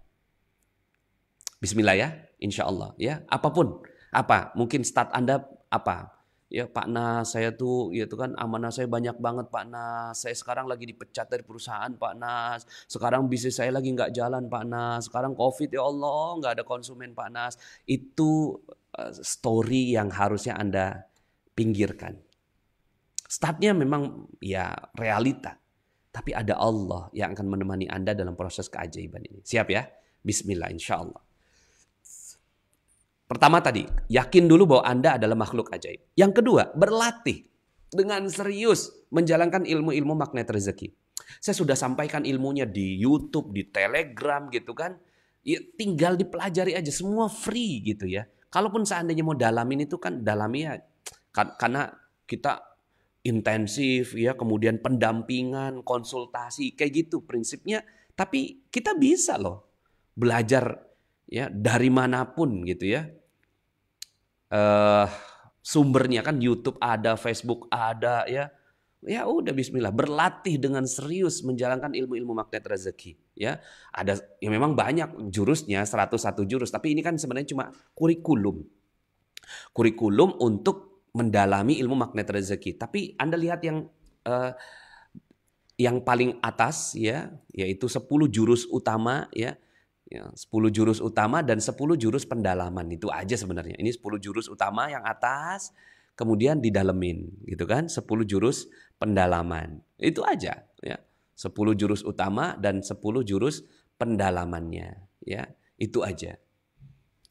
Bismillah ya, insya Allah ya. Apapun, apa mungkin start Anda apa? Ya Pak Nas, saya tuh ya itu kan amanah saya banyak banget Pak Nas. Saya sekarang lagi dipecat dari perusahaan Pak Nas. Sekarang bisnis saya lagi nggak jalan Pak Nas. Sekarang COVID ya Allah nggak ada konsumen Pak Nas. Itu story yang harusnya Anda pinggirkan. Startnya memang ya realita. Tapi ada Allah yang akan menemani Anda dalam proses keajaiban ini. Siap ya? Bismillah insya Allah. Pertama tadi, yakin dulu bahwa Anda adalah makhluk ajaib. Yang kedua, berlatih dengan serius menjalankan ilmu-ilmu magnet rezeki. Saya sudah sampaikan ilmunya di YouTube, di Telegram gitu kan. Ya, tinggal dipelajari aja, semua free gitu ya. Kalaupun seandainya mau dalamin itu kan dalamnya karena kita intensif ya, kemudian pendampingan, konsultasi kayak gitu prinsipnya. Tapi kita bisa loh belajar ya dari manapun gitu ya. Sumbernya kan YouTube ada, Facebook ada ya. Ya udah bismillah, berlatih dengan serius menjalankan ilmu-ilmu magnet rezeki ya. Ada yang memang banyak jurusnya, 101 jurus, tapi ini kan sebenarnya cuma kurikulum. Kurikulum untuk mendalami ilmu magnet rezeki. Tapi Anda lihat yang paling atas ya, yaitu 10 jurus utama ya. 10 jurus utama dan 10 jurus pendalaman. Itu aja sebenarnya. Ini 10 jurus utama yang atas, kemudian didalemin gitu kan. 10 jurus pendalaman. Itu aja ya. 10 jurus utama dan 10 jurus pendalamannya ya. Itu aja.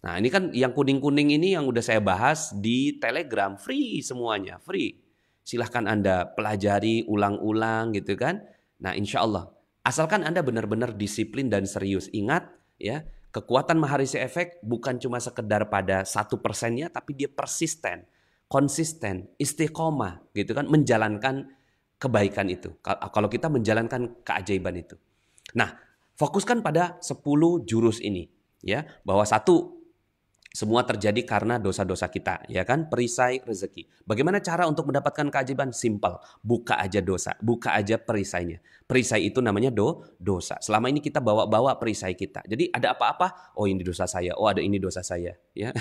Nah, ini kan yang kuning-kuning ini yang udah saya bahas di Telegram, free semuanya, free. Silahkan Anda pelajari ulang-ulang gitu kan. Nah, insya Allah. Asalkan Anda benar-benar disiplin dan serius. Ingat ya, kekuatan Maharisi Efek bukan cuma sekedar pada 1%-nya, tapi dia persisten, konsisten, istiqomah gitu kan, menjalankan kebaikan itu. Kalau kita menjalankan keajaiban itu. Nah, fokuskan pada 10 jurus ini ya, bahwa satu, semua terjadi karena dosa-dosa kita, ya kan? Perisai rezeki. Bagaimana cara untuk mendapatkan keajaiban? Simple. Buka aja dosa, buka aja perisainya. Perisai itu namanya dosa. Selama ini kita bawa-bawa perisai kita. Jadi ada apa-apa, oh ini dosa saya, oh ada ini dosa saya, ya.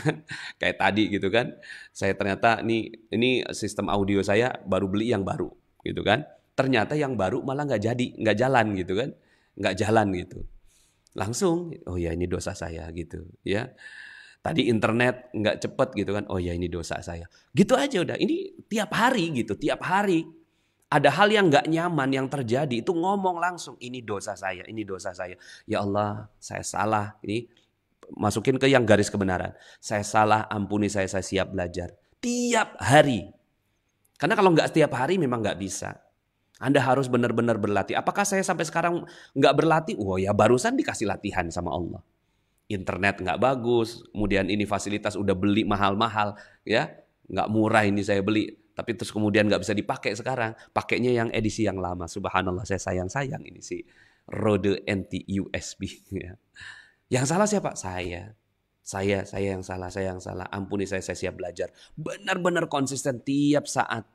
Kayak tadi gitu kan. Saya ternyata ini sistem audio saya baru beli yang baru, gitu kan. Ternyata yang baru malah nggak jalan gitu kan. Nggak jalan gitu. Langsung, oh ya ini dosa saya gitu, ya. Tadi internet nggak cepet gitu kan. Oh ya ini dosa saya. Gitu aja udah. Ini tiap hari gitu. Tiap hari. Ada hal yang nggak nyaman yang terjadi. Itu ngomong langsung. Ini dosa saya. Ini dosa saya. Ya Allah saya salah. Ini masukin ke yang garis kebenaran. Saya salah. Ampuni saya siap belajar. Tiap hari. Karena kalau nggak setiap hari memang nggak bisa. Anda harus benar-benar berlatih. Apakah saya sampai sekarang nggak berlatih? Oh ya barusan dikasih latihan sama Allah. Internet nggak bagus, kemudian ini fasilitas udah beli mahal-mahal, ya nggak murah ini saya beli, tapi terus kemudian nggak bisa dipakai sekarang, pakainya yang edisi yang lama. Subhanallah, saya sayang ini si Rode anti USB. Ya. Yang salah siapa? Saya yang salah, ampuni saya siap belajar. Benar-benar konsisten tiap saat.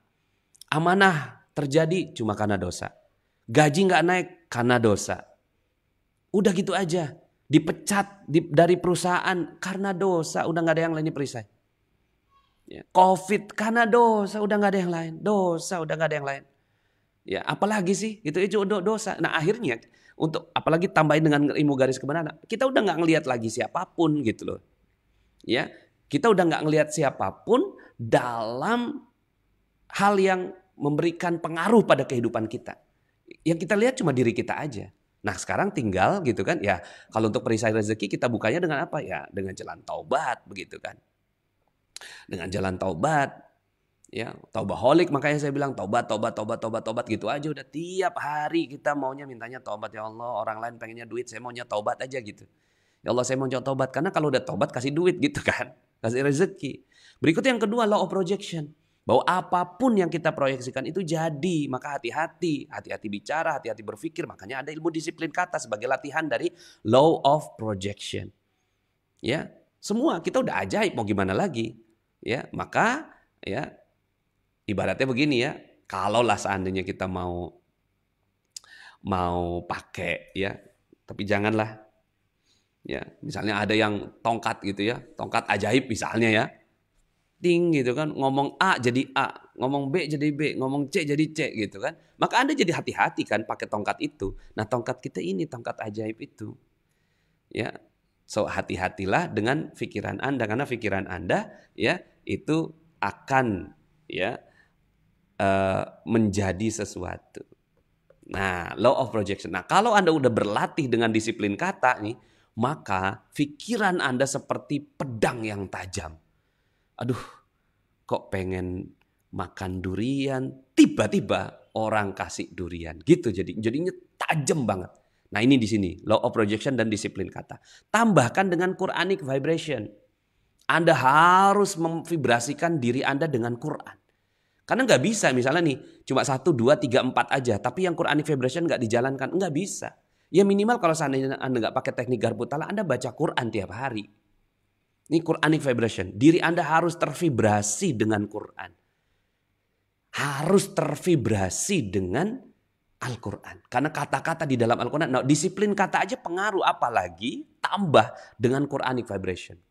Amanah terjadi cuma karena dosa, gaji nggak naik karena dosa, udah gitu aja. Dipecat dari perusahaan karena dosa, udah nggak ada yang lain perisai. Ya, COVID karena dosa, udah nggak ada yang lain. Dosa, udah nggak ada yang lain. Ya, apalagi sih? Itu dosa. Nah akhirnya untuk apalagi tambahin dengan ilmu garis kebenaran, kita udah nggak ngelihat lagi siapapun gitu loh. Ya, kita udah nggak ngelihat siapapun dalam hal yang memberikan pengaruh pada kehidupan kita. Yang kita lihat cuma diri kita aja. Nah sekarang tinggal gitu kan ya, kalau untuk perisai rezeki kita bukanya dengan apa ya, dengan jalan taubat begitu kan, dengan jalan taubat ya, taubaholic, makanya saya bilang taubat gitu aja udah. Tiap hari kita maunya mintanya taubat. Ya Allah, orang lain pengennya duit, saya maunya taubat aja gitu. Ya Allah saya mau taubat, karena kalau udah taubat kasih duit gitu kan. kasih rezeki. Berikut yang kedua, law of projection. Bahwa apapun yang kita proyeksikan itu jadi. Maka hati-hati bicara, hati-hati berpikir. Makanya ada ilmu disiplin kata sebagai latihan dari law of projection. Ya, semua kita udah ajaib, mau gimana lagi? Ya, maka ya ibaratnya begini ya, kalaulah seandainya kita mau pakai ya, tapi janganlah ya, misalnya ada yang tongkat gitu ya, tongkat ajaib misalnya ya. Ting gitu kan, ngomong A jadi A, ngomong B jadi B, ngomong C jadi C gitu kan. Maka Anda jadi hati-hati kan pakai tongkat itu. Nah, tongkat kita ini tongkat ajaib itu. Ya. So hati-hatilah dengan pikiran Anda karena pikiran Anda ya itu akan ya menjadi sesuatu. Nah, law of projection. Nah, kalau Anda udah berlatih dengan disiplin kata nih, maka pikiran Anda seperti pedang yang tajam. Aduh, kok pengen makan durian, tiba-tiba orang kasih durian. Gitu jadinya tajam banget. Nah, ini di sini law of projection dan disiplin kata. Tambahkan dengan Quranic vibration. Anda harus memvibrasikan diri Anda dengan Quran. Karena nggak bisa misalnya nih cuma 1, 2, 3, 4 aja. Tapi yang Quranic vibration nggak dijalankan. Nggak bisa. Ya minimal kalau seandainya Anda nggak pakai teknik garpu tala, Anda baca Quran tiap hari. Ini Quranic vibration. Diri Anda harus tervibrasi dengan Quran. Harus tervibrasi dengan Al-Quran. Karena kata-kata di dalam Al-Quran, nah, disiplin kata aja pengaruh, apalagi tambah dengan Quranic vibration.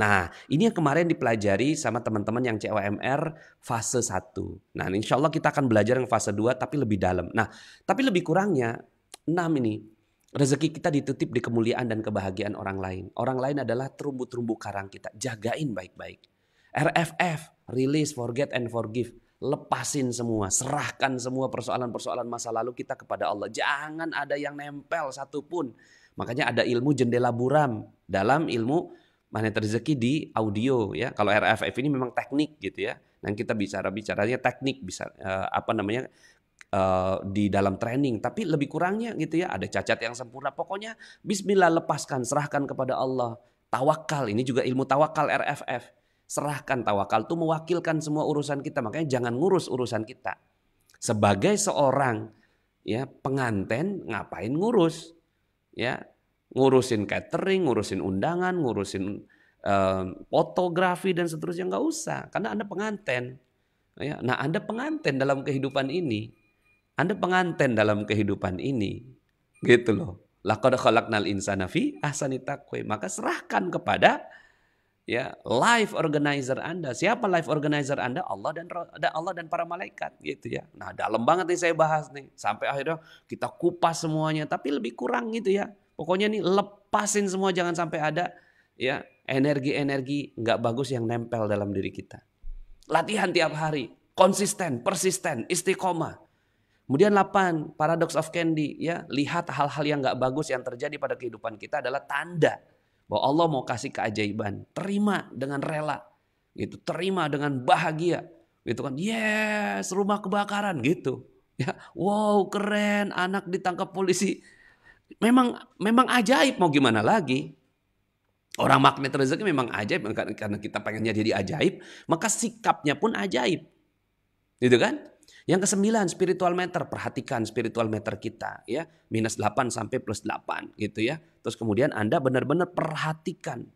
Nah, ini yang kemarin dipelajari sama teman-teman yang COMR fase 1. Nah, insya Allah kita akan belajar yang fase 2 tapi lebih dalam. Nah, tapi lebih kurangnya 6 ini. Rezeki kita dititip di kemuliaan dan kebahagiaan orang lain. Orang lain adalah terumbu-terumbu karang kita. Jagain baik-baik. RFF, release, forget and forgive. Lepasin semua, serahkan semua persoalan-persoalan masa lalu kita kepada Allah. Jangan ada yang nempel satupun. Makanya ada ilmu jendela buram dalam ilmu magnet rezeki di audio ya. Kalau RFF ini memang teknik gitu ya. Dan kita bicaranya teknik bisa di dalam training. Tapi lebih kurangnya gitu ya. Ada cacat yang sempurna. Pokoknya bismillah, lepaskan, serahkan kepada Allah. Tawakal, ini juga ilmu tawakal RFF. Serahkan, tawakal itu mewakilkan semua urusan kita. Makanya jangan ngurus urusan kita. Sebagai seorang ya pengantin ngapain ngurus? Ya, ngurusin catering, ngurusin undangan, ngurusin fotografi dan seterusnya, nggak usah. Karena Anda pengantin. Ya, nah, Anda pengantin dalam kehidupan ini. Anda pengantin dalam kehidupan ini. Gitu loh. Laqad khalaqnal insana fi ahsani taqwim. Maka serahkan kepada ya life organizer Anda. Siapa life organizer Anda? Allah dan para malaikat gitu ya. Nah, dalam banget nih saya bahas nih. Sampai akhirnya kita kupas semuanya, tapi lebih kurang gitu ya. Pokoknya nih lepasin semua, jangan sampai ada ya energi-energi nggak bagus yang nempel dalam diri kita. Latihan tiap hari, konsisten, persisten, istiqomah. Kemudian 8, paradox of candy ya, lihat hal-hal yang nggak bagus yang terjadi pada kehidupan kita adalah tanda bahwa Allah mau kasih keajaiban. Terima dengan rela. Gitu, terima dengan bahagia. Gitu kan. Yes, rumah kebakaran gitu. Ya, wow, keren, anak ditangkap polisi. Memang ajaib, mau gimana lagi? Orang magnet rezeki memang ajaib karena kita pengennya jadi ajaib, maka sikapnya pun ajaib. Gitu kan? Yang ke-9, spiritual meter. Perhatikan spiritual meter kita ya, -8 sampai +8 gitu ya. Terus kemudian Anda benar-benar perhatikan.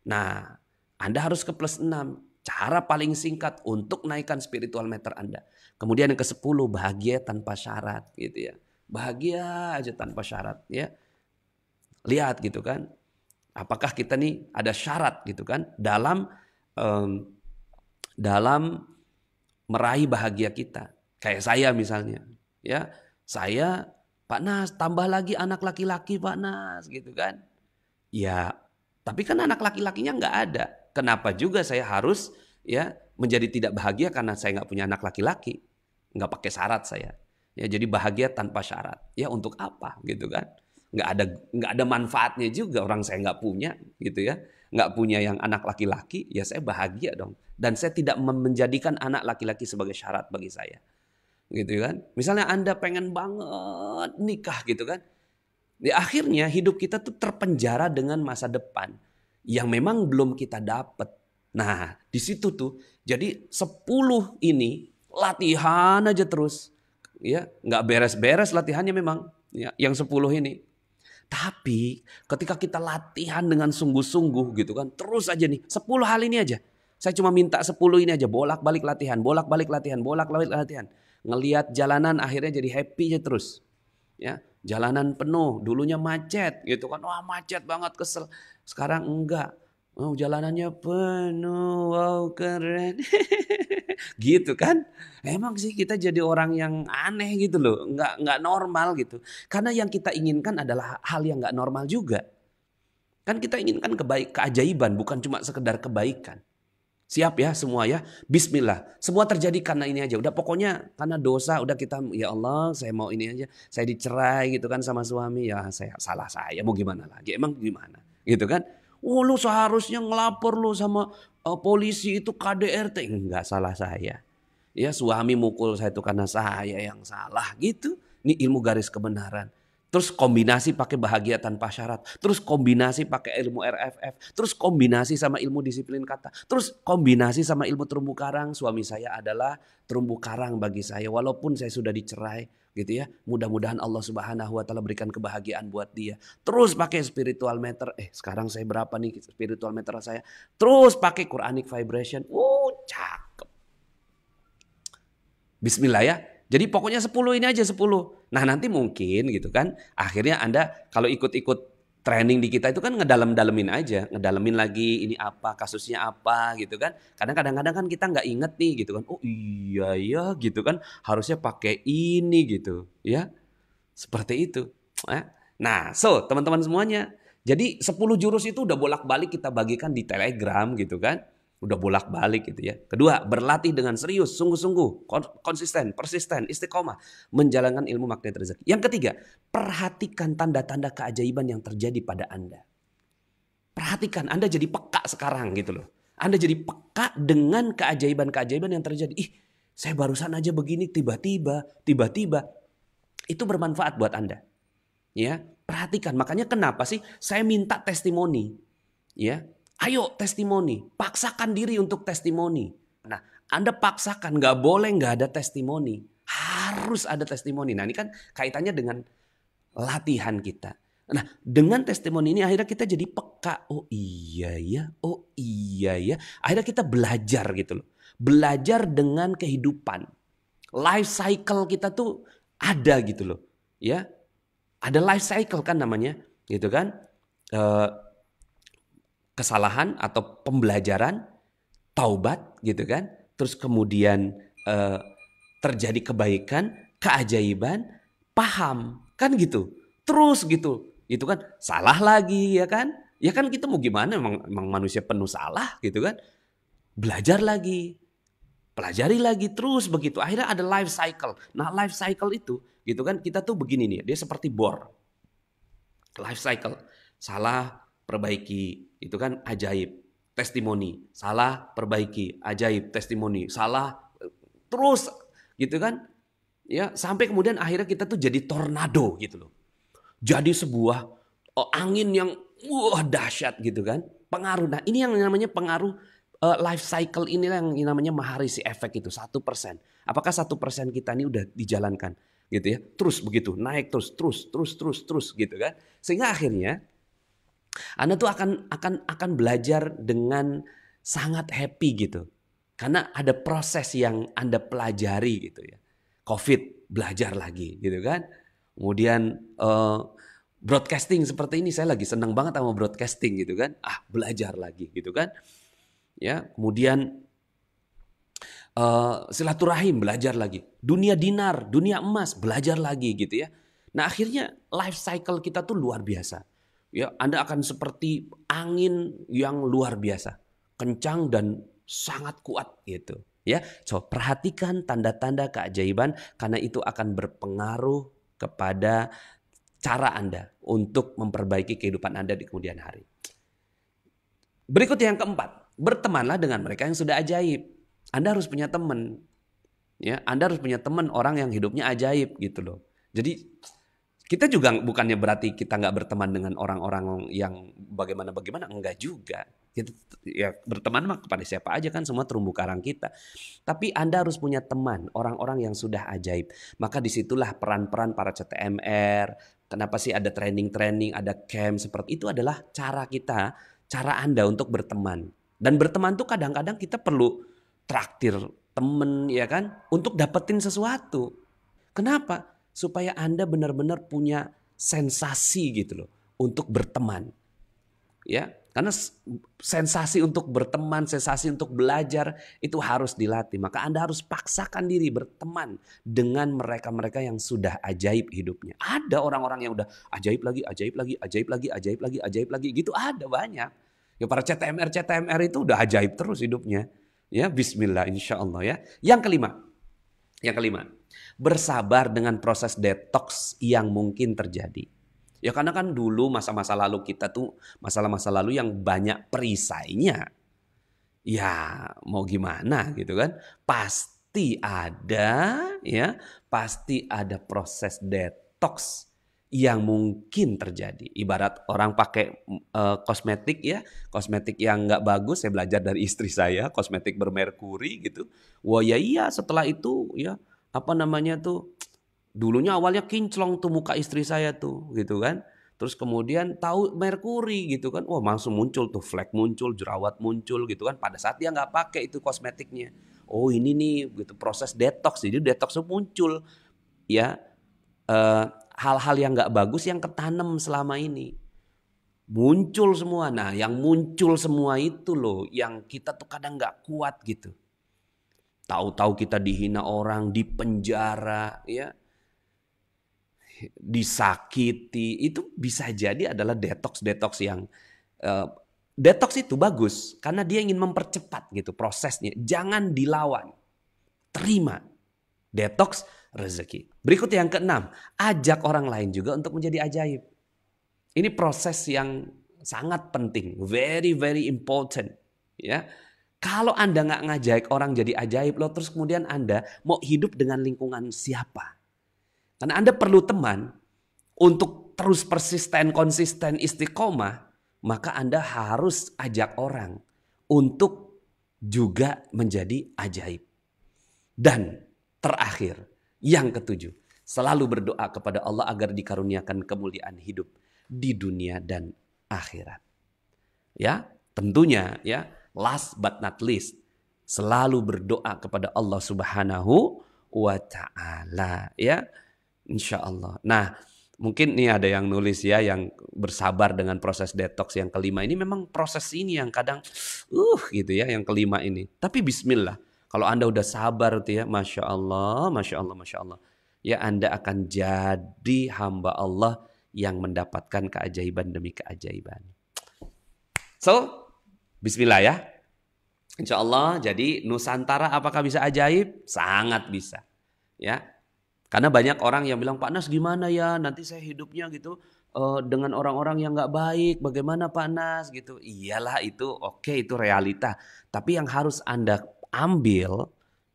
Nah, Anda harus ke +6. Cara paling singkat untuk naikkan spiritual meter Anda. Kemudian yang ke-10, bahagia tanpa syarat gitu ya. Bahagia aja tanpa syarat ya. Lihat gitu kan. Apakah kita nih ada syarat gitu kan dalam meraih bahagia kita. Kayak saya misalnya, ya saya Pak Nas tambah lagi anak laki-laki Pak Nas gitu kan. Ya, tapi kan anak laki-lakinya nggak ada. Kenapa juga saya harus ya menjadi tidak bahagia karena saya nggak punya anak laki-laki, nggak pakai syarat saya. Ya jadi bahagia tanpa syarat. Ya untuk apa gitu kan? Nggak ada manfaatnya juga, orang saya nggak punya gitu ya. Nggak punya yang anak laki-laki, ya saya bahagia dong. Dan saya tidak menjadikan anak laki-laki sebagai syarat bagi saya. Gitu kan. Misalnya Anda pengen banget nikah gitu kan. Di akhirnya hidup kita tuh terpenjara dengan masa depan yang memang belum kita dapat. Nah, di situ tuh, jadi 10 ini latihan aja terus. Ya, nggak beres-beres latihannya memang. Ya, yang 10 ini. Tapi ketika kita latihan dengan sungguh-sungguh gitu kan, terus aja nih, 10 hal ini aja. Saya cuma minta 10 ini aja, bolak-balik latihan, bolak-balik latihan, bolak-balik latihan. Ngelihat jalanan akhirnya jadi happy aja terus. Ya, jalanan penuh, dulunya macet gitu kan. Wah, macet banget, kesel. Sekarang enggak. Oh, jalanannya penuh, wow keren. Gitu kan. Emang sih kita jadi orang yang aneh gitu loh. Enggak normal gitu. Karena yang kita inginkan adalah hal yang enggak normal juga. Kan kita inginkan keajaiban, bukan cuma sekedar kebaikan. Siap ya semua ya. Bismillah. Semua terjadi karena ini aja. Udah pokoknya karena dosa. Udah kita ya Allah saya mau ini aja. Saya dicerai gitu kan sama suami. Ya saya salah saya. Mau gimana lagi. Emang gimana. Gitu kan. Oh lu seharusnya ngelapor lu sama polisi itu KDRT. Enggak salah saya. Ya suami mukul saya itu karena saya yang salah gitu. Ini ilmu garis kebenaran. Terus kombinasi pakai bahagia tanpa syarat. Terus kombinasi pakai ilmu RFF. Terus kombinasi sama ilmu disiplin kata. Terus kombinasi sama ilmu terumbu karang. Suami saya adalah terumbu karang bagi saya. Walaupun saya sudah dicerai gitu ya. Mudah-mudahan Allah Subhanahu wa taala berikan kebahagiaan buat dia. Terus pakai spiritual meter. Sekarang saya berapa nih spiritual meter saya? Terus pakai Quranic vibration. Cakep. Bismillah ya. Jadi pokoknya 10 ini aja 10. Nah nanti mungkin gitu kan. Akhirnya Anda kalau ikut-ikut training di kita itu kan ngedalem-dalemin aja. Ngedalemin lagi ini apa, kasusnya apa gitu kan. Kadang-kadang kan kita nggak inget nih gitu kan. Oh iya ya gitu kan. Harusnya pakai ini gitu ya. Seperti itu. Nah teman-teman semuanya. Jadi 10 jurus itu udah bolak-balik kita bagikan di Telegram gitu kan. Udah bolak-balik gitu ya. Kedua, berlatih dengan serius, sungguh-sungguh, konsisten, persisten, istiqomah, menjalankan ilmu magnet rezeki. Yang ketiga, perhatikan tanda-tanda keajaiban yang terjadi pada Anda. Perhatikan, Anda jadi peka sekarang gitu loh. Anda jadi peka dengan keajaiban-keajaiban yang terjadi. Saya barusan aja begini, tiba-tiba. Itu bermanfaat buat Anda. Ya, perhatikan. Makanya kenapa sih saya minta testimoni? Ya. Ayo testimoni, paksakan diri untuk testimoni. Nah, Anda paksakan, nggak boleh nggak ada testimoni. Harus ada testimoni. Nah, ini kan kaitannya dengan latihan kita. Nah, dengan testimoni ini akhirnya kita jadi peka. Oh iya ya. Akhirnya kita belajar gitu loh. Belajar dengan kehidupan. Life cycle kita tuh ada gitu loh. Ya, ada life cycle kan namanya, gitu kan. Kesalahan atau pembelajaran, taubat gitu kan. Terus kemudian terjadi kebaikan, keajaiban, paham kan gitu. Terus gitu. Itu kan salah lagi ya kan. Ya kan kita mau gimana emang manusia penuh salah gitu kan. Belajar lagi. Pelajari lagi terus begitu. Akhirnya ada life cycle. Nah life cycle itu gitu kan kita tuh begini nih. Dia seperti bor. Life cycle. Salah, perbaiki. Itu kan ajaib, testimoni. Salah, perbaiki, ajaib, testimoni. Salah, terus gitu kan. Ya, sampai kemudian akhirnya kita tuh jadi tornado gitu loh. Jadi sebuah angin yang dahsyat gitu kan. Pengaruh. Nah, ini yang namanya pengaruh life cycle inilah yang namanya Maharishi efek itu 1%. Apakah 1% kita ini udah dijalankan gitu ya. Terus begitu, naik terus gitu kan. Sehingga akhirnya Anda tuh akan belajar dengan sangat happy gitu. Karena ada proses yang Anda pelajari gitu ya. COVID belajar lagi gitu kan. Kemudian broadcasting seperti ini saya lagi senang banget sama broadcasting gitu kan. Belajar lagi gitu kan. Ya, kemudian silaturahim belajar lagi. Dunia dinar, dunia emas belajar lagi gitu ya. Nah, akhirnya life cycle kita tuh luar biasa. Ya, Anda akan seperti angin yang luar biasa, kencang dan sangat kuat gitu. Ya, perhatikan tanda-tanda keajaiban karena itu akan berpengaruh kepada cara Anda untuk memperbaiki kehidupan Anda di kemudian hari. Berikut yang keempat, bertemanlah dengan mereka yang sudah ajaib. Anda harus punya teman. Ya, Anda harus punya teman orang yang hidupnya ajaib gitu loh. Jadi kita juga bukannya berarti kita nggak berteman dengan orang-orang yang bagaimana, enggak juga. Kita ya berteman mah kepada siapa aja kan, semua terumbu karang kita. Tapi Anda harus punya teman, orang-orang yang sudah ajaib. Maka disitulah peran-peran para CTMR. Kenapa sih ada training-training, ada camp seperti itu adalah cara kita, cara Anda untuk berteman. Dan berteman tuh kadang-kadang kita perlu traktir temen ya kan, untuk dapetin sesuatu. Kenapa? Supaya Anda benar-benar punya sensasi gitu loh untuk berteman. Ya, karena sensasi untuk berteman, sensasi untuk belajar itu harus dilatih. Maka Anda harus paksakan diri berteman dengan mereka-mereka yang sudah ajaib hidupnya. Ada orang-orang yang udah ajaib lagi, ajaib lagi, ajaib lagi, ajaib lagi, ajaib lagi. Gitu ada banyak. Ya para CTMR itu udah ajaib terus hidupnya. Ya, bismillah insya Allah ya. Yang kelima, bersabar dengan proses detox yang mungkin terjadi. Ya karena kan dulu masa-masa lalu kita tuh masalah-masa lalu yang banyak perisainya. Ya mau gimana gitu kan. Pasti ada proses detox yang mungkin terjadi. Ibarat orang pakai kosmetik ya. Kosmetik yang nggak bagus, saya belajar dari istri saya. Kosmetik bermerkuri gitu. Wah ya iya setelah itu ya dulunya awalnya kinclong tuh muka istri saya tuh gitu kan. Terus kemudian tahu merkuri gitu kan. Wah langsung muncul tuh flek muncul, jerawat muncul gitu kan. Pada saat dia nggak pakai itu kosmetiknya. Oh ini nih gitu proses detox. Jadi detox muncul ya hal-hal yang nggak bagus yang ketanam selama ini. Muncul semua. Nah yang muncul semua itu loh yang kita tuh kadang nggak kuat gitu. Tahu-tahu kita dihina orang, dipenjara ya. Disakiti, itu bisa jadi adalah detox yang detox itu bagus karena dia ingin mempercepat gitu prosesnya. Jangan dilawan, terima detox rezeki. Berikut yang keenam, ajak orang lain juga untuk menjadi ajaib. Ini proses yang sangat penting, very very important ya. Kalau Anda nggak ngajak orang jadi ajaib loh, terus kemudian Anda mau hidup dengan lingkungan siapa? Karena Anda perlu teman untuk terus persisten, konsisten, istiqomah, maka Anda harus ajak orang untuk juga menjadi ajaib. Dan terakhir, yang ketujuh, selalu berdoa kepada Allah agar dikaruniakan kemuliaan hidup di dunia dan akhirat. Ya, tentunya ya, last but not least, selalu berdoa kepada Allah Subhanahu wa Ta'ala ya. Insya Allah. Nah mungkin nih ada yang nulis ya yang bersabar dengan proses detox yang kelima ini. Memang proses ini yang kadang gitu ya yang kelima ini. Tapi bismillah kalau Anda udah sabar tuh ya Masya Allah, Masya Allah, Masya Allah. Ya Anda akan jadi hamba Allah yang mendapatkan keajaiban demi keajaiban. So bismillah ya. Insya Allah jadi Nusantara apakah bisa ajaib? Sangat bisa ya. Karena banyak orang yang bilang, Pak Nas gimana ya nanti saya hidupnya gitu dengan orang-orang yang gak baik. Bagaimana Pak Nas gitu. Iyalah itu oke, itu realita. Tapi yang harus Anda ambil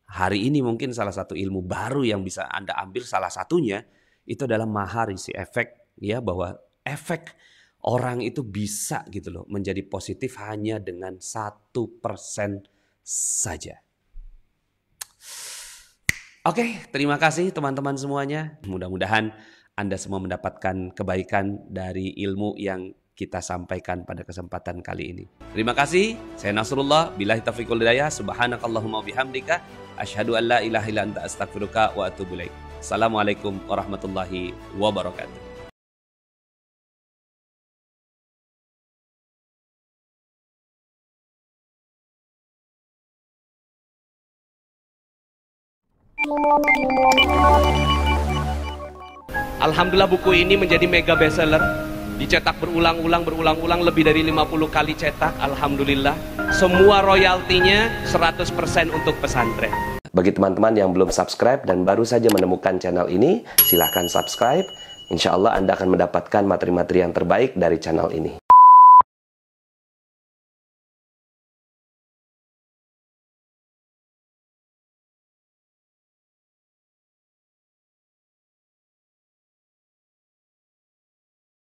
hari ini mungkin salah satu ilmu baru yang bisa Anda ambil salah satunya. Itu adalah maharisi efek ya, bahwa efek orang itu bisa gitu loh menjadi positif hanya dengan 1% saja. Oke, terima kasih teman-teman semuanya. Mudah-mudahan Anda semua mendapatkan kebaikan dari ilmu yang kita sampaikan pada kesempatan kali ini. Terima kasih. Saya Nasrullah. Billahi taufiq wal hidayah. Subhanakallahumma bihamdika. Asyhadu an la ilaha illa anta astaghfiruka wa atubu ilaik. Assalamualaikum warahmatullahi wabarakatuh. Alhamdulillah buku ini menjadi mega bestseller. Dicetak berulang-ulang lebih dari 50 kali cetak. Alhamdulillah. Semua royaltinya 100% untuk pesantren. Bagi teman-teman yang belum subscribe dan baru saja menemukan channel ini, silahkan subscribe. Insya Allah Anda akan mendapatkan materi-materi yang terbaik dari channel ini.